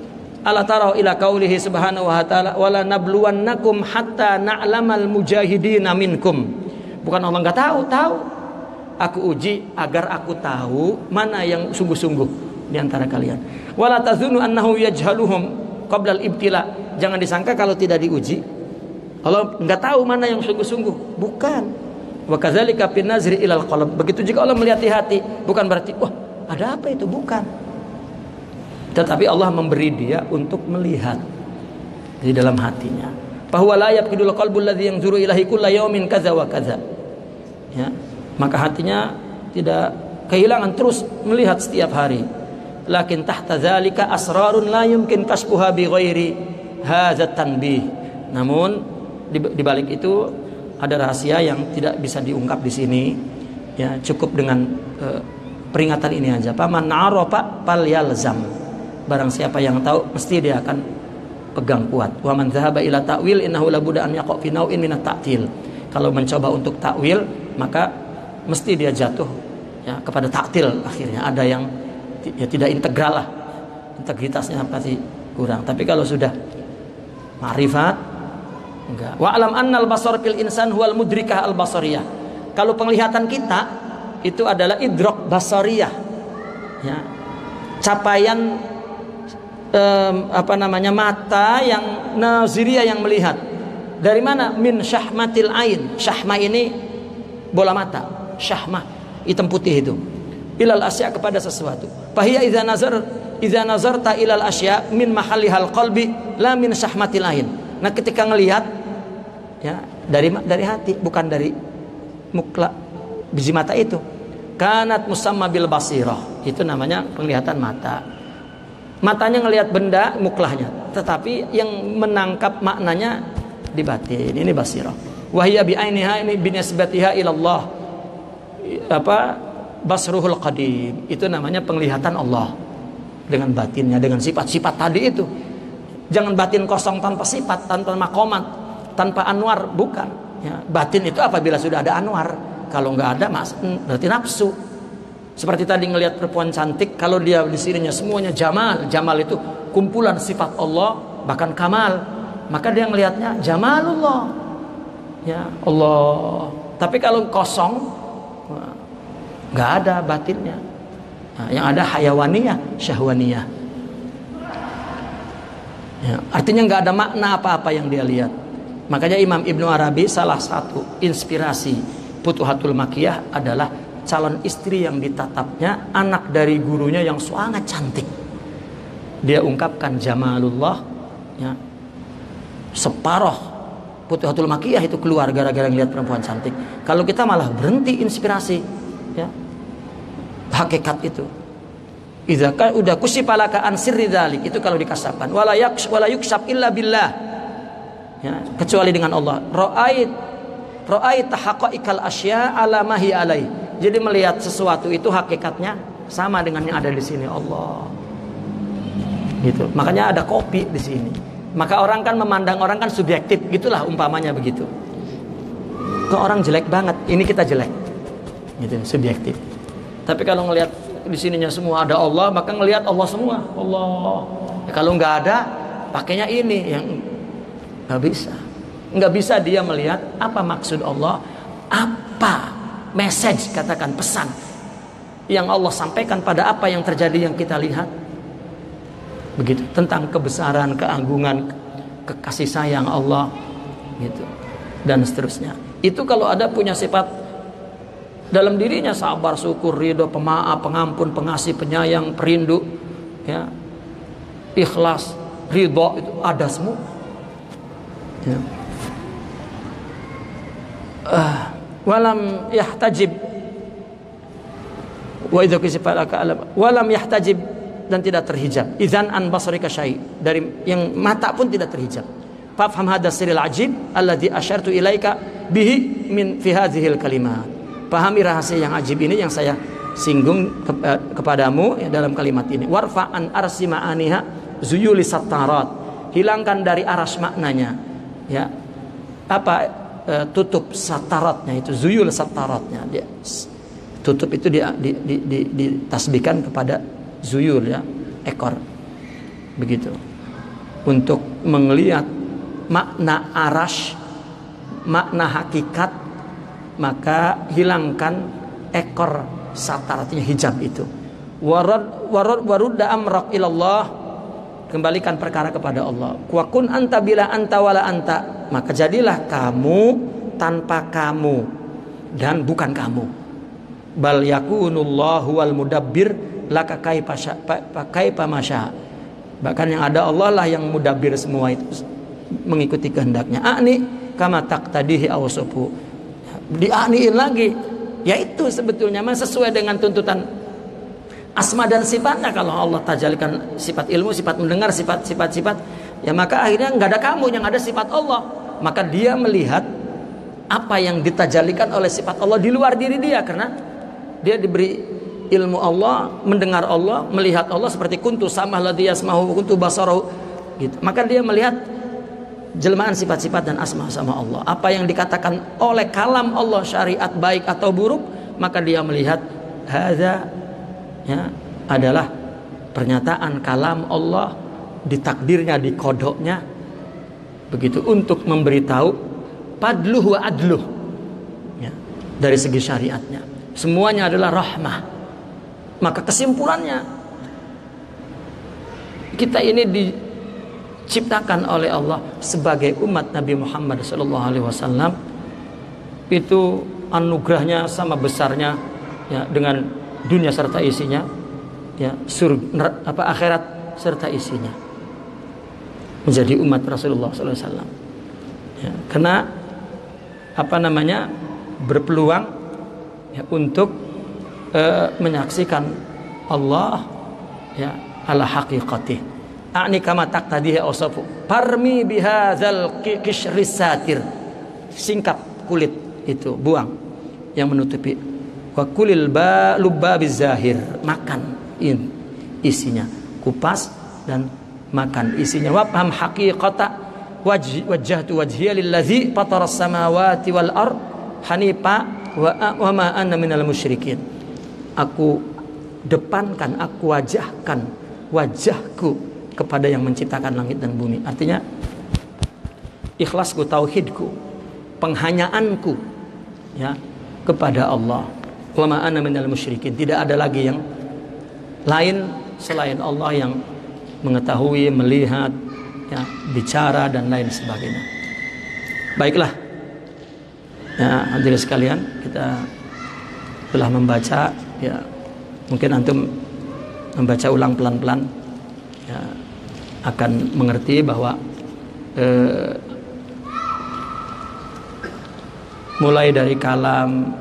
Ala tarau ila qaulihi subhanahu wa ta'ala wala nabluwannakum hatta na'lamal mujahidina minkum. Bukan Allah enggak tahu. Aku uji agar aku tahu mana yang sungguh-sungguh di antara kalian. Wala tazunnu annahu yajhaluhum qabla al-ibtila. Jangan disangka kalau tidak diuji Allah enggak tahu mana yang sungguh-sungguh. Bukan. Wa kadzalika bin nazri ilal qalb. Begitu juga Allah melihat di hati, bukan berarti wah, ada apa itu, bukan. Tetapi Allah memberi dia untuk melihat di dalam hatinya. Bahwa la yaqidul qalbul ladzi yanzuru ilahi kulla yaumin kadza wa kadza. Ya, maka hatinya tidak kehilangan terus melihat setiap hari. Lakin tahta dzalika asrarun la yumkin kasbuha bi ghairi hadzat tanbih. Namun di balik itu ada rahasia yang tidak bisa diungkap di sini. Ya, cukup dengan peringatan ini aja. Paman arafa falyalzam. Barang siapa yang tahu mesti dia akan pegang kuat. Wa man dzahaba ila ta'wil innahu labudda an yaqa fi naw'in min at-ta'til. Kalau mencoba untuk takwil maka mesti dia jatuh ya kepada taktil, akhirnya ada yang ya tidak integral lah, integritasnya pasti kurang. Tapi kalau sudah ma'rifat enggak. Wa alam annal basar fil insan huwal mudrikah al basariyah. Kalau penglihatan kita itu adalah idrok basariyah, ya, capaian mata yang naziriyah, yang melihat. Dari mana? Min syahmatil ain. Syahmah ini bola mata, syahmah hitam putih itu. Ilal asya, kepada sesuatu. Fahiya idza nazarta ilal asya min mahallihal qalbi la min syahmatil ain. Nah, ketika ngelihat ya dari hati, bukan dari mukla biji mata itu. Kanat musamma bil basirah. Itu namanya penglihatan mata. Matanya ngelihat benda, muklahnya, tetapi yang menangkap maknanya di batin. Ini basirah. Wahia bi ainiha, ini binisbatiha ilallah, basruhul qadim. Itu namanya penglihatan Allah dengan batinnya, dengan sifat-sifat tadi itu. Jangan batin kosong tanpa sifat, tanpa makomat, tanpa anwar, bukan ya. Batin itu apabila sudah ada anwar. Kalau nggak ada, berarti nafsu. Seperti tadi ngelihat perempuan cantik, kalau dia di sininya semuanya jamal. Jamal itu kumpulan sifat Allah, bahkan kamal. Maka dia ngelihatnya jamalullah, ya Allah. Tapi kalau kosong, nggak ada batinnya. Nah, yang ada hayawaniyah, syahwaniyah. Ya, artinya nggak ada makna apa-apa yang dia lihat. Makanya Imam Ibnu Arabi, salah satu inspirasi Futuhatul Makkiyah adalah calon istri yang ditatapnya anak dari gurunya yang sangat cantik. Dia ungkapkan jamalullah, ya. Separuh Futuhatul Makkiyah itu keluar gara-gara ngelihat perempuan cantik. Kalau kita malah berhenti inspirasi, ya, hakikat itu. Idza ka udah kusipalaka an sirri dzalik, itu kalau dikasapkan. Wala yuksab illa billah, ya, kecuali dengan Allah. Ra'ait haqaiqal asya ala ma hi alai. Jadi melihat sesuatu itu hakikatnya sama dengan yang ada di sini, Allah. Gitu. Makanya ada kopi di sini. Maka orang kan memandang orang kan subjektif, gitulah umpamanya begitu. Kok orang jelek banget, ini kita jelek. Gitu, subjektif. Tapi kalau ngelihat di sininya semua ada Allah, maka ngelihat Allah semua, Allah. Ya, kalau nggak ada, pakainya ini yang nggak bisa. Nggak bisa dia melihat apa maksud Allah, apa message, katakan pesan yang Allah sampaikan pada apa yang terjadi yang kita lihat. Begitu, tentang kebesaran, keagungan, kekasih sayang Allah, gitu, dan seterusnya. Itu kalau ada punya sifat dalam dirinya, sabar, syukur, ridho, pemaaf, pengampun, pengasih, penyayang, perindu, ya, ikhlas, ridho, itu ada semua, ya. Walam yahtajib wa idza kisifalaka alam walam yahtajib, dan tidak terhijab idzan an basarika syai, dari yang mata pun tidak terhijab. Fafham hadha sirril ajib alladhi asyartu ilaika bihi min fi hadhil kalimat. Pahami rahasia yang ajib ini yang saya singgung kepadamu, ya, dalam kalimat ini. Warfa an arsi ma'aniha zuyuli sattarat, hilangkan dari aras maknanya, ya, apa tutup sataratnya itu, zuyul sataratnya, dia tutup itu ditasbihkan kepada zuyul, ya, ekor, begitu, untuk melihat makna arash, makna hakikat, maka hilangkan ekor satar, artinya hijab itu. Warudda amrak ilallah, kembalikan perkara kepada Allah. Wa kun anta bila anta wala anta, maka jadilah kamu tanpa kamu dan bukan kamu. Bal yakunullahu wal mudabbir laka kaifa masya. Bahkan yang ada Allah lah yang mudabbir semua itu, mengikuti kehendaknya. Ani kama taqtadihi awsufu, dianiin lagi, yaitu sebetulnya sesuai dengan tuntutan asma dan sifatnya. Kalau Allah tajalikan sifat ilmu, sifat mendengar, sifat, ya maka akhirnya nggak ada kamu, yang ada sifat Allah. Maka dia melihat apa yang ditajalikan oleh sifat Allah di luar diri dia, karena dia diberi ilmu Allah, mendengar Allah, melihat Allah, seperti kuntu samah ladzi yasmahu kuntu basarahu, gitu. Maka dia melihat jelmaan sifat-sifat dan asma sama Allah. Apa yang dikatakan oleh kalam Allah, syariat baik atau buruk, maka dia melihat hadza ya adalah pernyataan kalam Allah di takdirnya, di kodoknya begitu, untuk memberitahu padluh wa adluh ya, dari segi syariatnya semuanya adalah rahmah. Maka kesimpulannya, kita ini diciptakan oleh Allah sebagai umat Nabi Muhammad SAW, itu anugerahnya sama besarnya ya dengan dunia serta isinya, ya surga akhirat serta isinya, menjadi umat Rasulullah SAW ya, karena berpeluang ya, untuk menyaksikan Allah ya ala haqiqatih, a'ni kama taqtadihi awsafu parmi bihadzal qishris satir, singkap kulit itu, buang yang menutupi, wa kulil lubba bizahir, makan isinya, kupas dan makan isinya, wa faham haqiqata wajjahtu wajhiya lillazi fataras samawati wal ard hanifa wa ma ana minal musyrikin. Aku depankan, aku wajahkan wajahku kepada yang menciptakan langit dan bumi. Artinya ikhlasku, tauhidku, penghanyaanku ya kepada Allah. Wa ma ana minal musyrikin. Tidak ada lagi yang lain selain Allah yang mengetahui, melihat, ya, bicara dan lain sebagainya. Baiklah. Ya, hadirin sekalian, kita telah membaca, ya, mungkin antum membaca ulang pelan-pelan, ya, akan mengerti bahwa mulai dari kalam,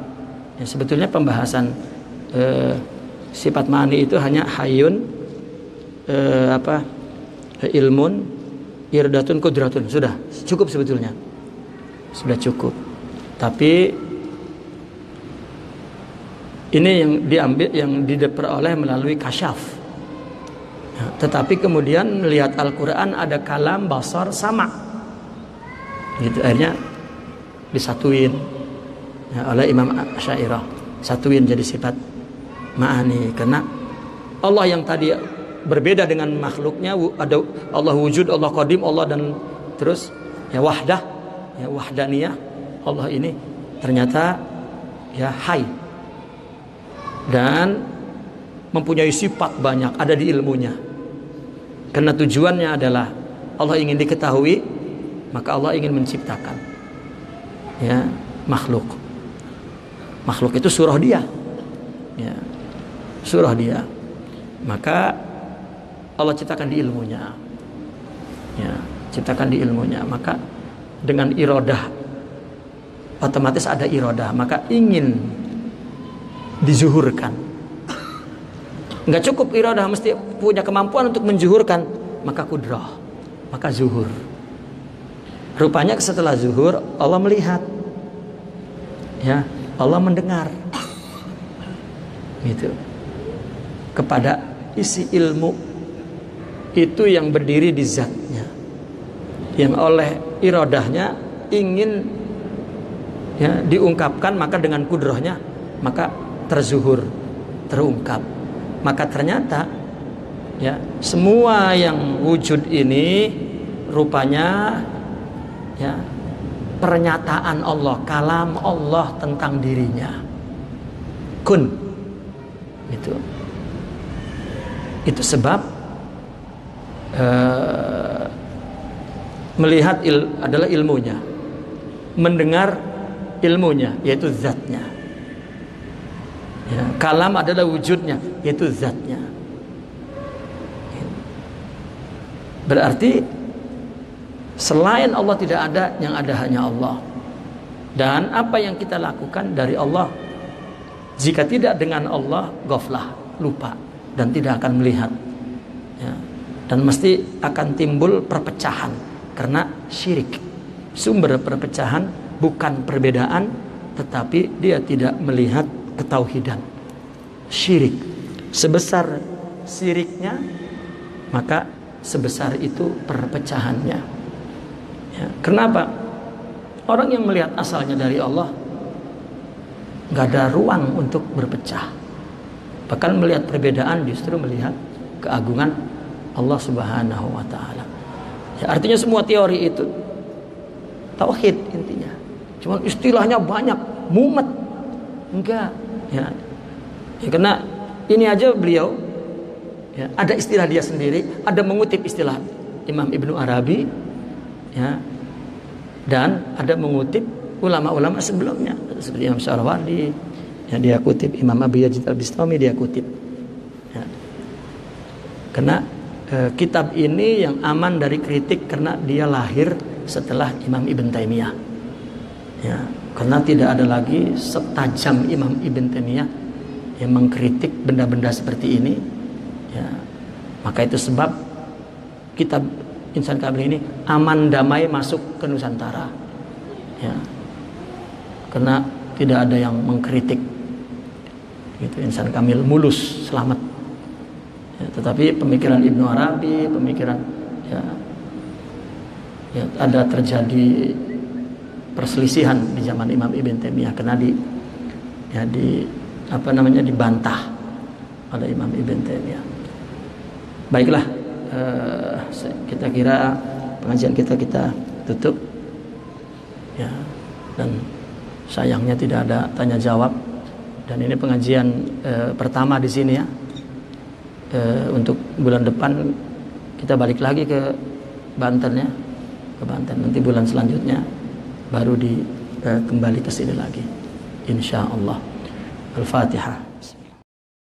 ya, sebetulnya pembahasan sifat ma'ani itu hanya hayun, ilmun, irdatun, kudratun, sudah cukup sebetulnya, sudah cukup. Tapi ini yang diambil, yang diperoleh melalui kasyaf ya, tetapi kemudian melihat Al-Quran ada kalam, basar, sama gitu, akhirnya disatuin ya, oleh Imam Asy'ariyah, satuin jadi sifat ma'ani. Karena Allah yang tadi berbeda dengan makhluknya, ada Allah wujud, Allah qadim, Allah dan terus ya wahdah, ya wahdaniyah, Allah ini ternyata ya hai dan mempunyai sifat banyak, ada di ilmunya. Karena tujuannya adalah Allah ingin diketahui, maka Allah ingin menciptakan ya makhluk. Makhluk itu surah dia, ya, surah dia. Maka Allah ciptakan di ilmunya, ya, ciptakan di ilmunya. Maka dengan iradah, otomatis ada iradah, maka ingin dizuhurkan. Enggak cukup iradah, mesti punya kemampuan untuk menzuhurkan, maka kudrah, maka zuhur. Rupanya setelah zuhur Allah melihat, ya, Allah mendengar, gitu, kepada isi ilmu itu yang berdiri di zatnya, yang oleh iradahnya ingin ya diungkapkan, maka dengan kudrohnya maka terzuhur, terungkap. Maka ternyata ya semua yang wujud ini rupanya ya pernyataan Allah, kalam Allah tentang dirinya. Kun, itu sebab melihat adalah ilmunya, mendengar ilmunya, yaitu zatnya, ya, kalam adalah wujudnya, yaitu zatnya. Berarti selain Allah tidak ada, yang ada hanya Allah. Dan apa yang kita lakukan dari Allah, jika tidak dengan Allah, ghaflah, lupa, dan tidak akan melihat, ya. Dan mesti akan timbul perpecahan karena syirik. Sumber perpecahan bukan perbedaan, tetapi dia tidak melihat ketauhidan. Syirik, sebesar syiriknya, maka sebesar itu perpecahannya, ya. Kenapa? Orang yang melihat asalnya dari Allah, gak ada ruang untuk berpecah. Bahkan melihat perbedaan justru melihat keagungan Allah Subhanahu wa taala. Ya, artinya semua teori itu tauhid intinya. Cuman istilahnya banyak, mumet. Enggak, ya. Ya karena ini aja beliau ya, ada istilah dia sendiri, ada mengutip istilah Imam Ibnu Arabi ya. Dan ada mengutip ulama-ulama sebelumnya seperti Imam Syarawardi, ya, dia kutip Imam Abi Yazid Al-Bistami, dia kutip ya. Karena kitab ini yang aman dari kritik karena dia lahir setelah Imam Ibn Taimiyah ya. Karena tidak ada lagi setajam Imam Ibn Taimiyah yang mengkritik benda-benda seperti ini ya. Maka itu sebab kitab Insan Kamil ini aman damai masuk ke Nusantara ya. Karena tidak ada yang mengkritik gitu. Insan Kamil mulus, selamat ya. Tetapi pemikiran Ibnu Arabi, pemikiran ya ada terjadi perselisihan di zaman Imam Ibn Taimiyah karena dibantah oleh Imam Ibn Taimiyah. Baiklah, kita kira pengajian kita tutup ya, dan sayangnya tidak ada tanya jawab, dan ini pengajian pertama di sini ya. Untuk bulan depan kita balik lagi ke Banten ya, ke Banten. Nanti bulan selanjutnya baru kembali ke sini lagi, insya Allah. Al-Fatihah.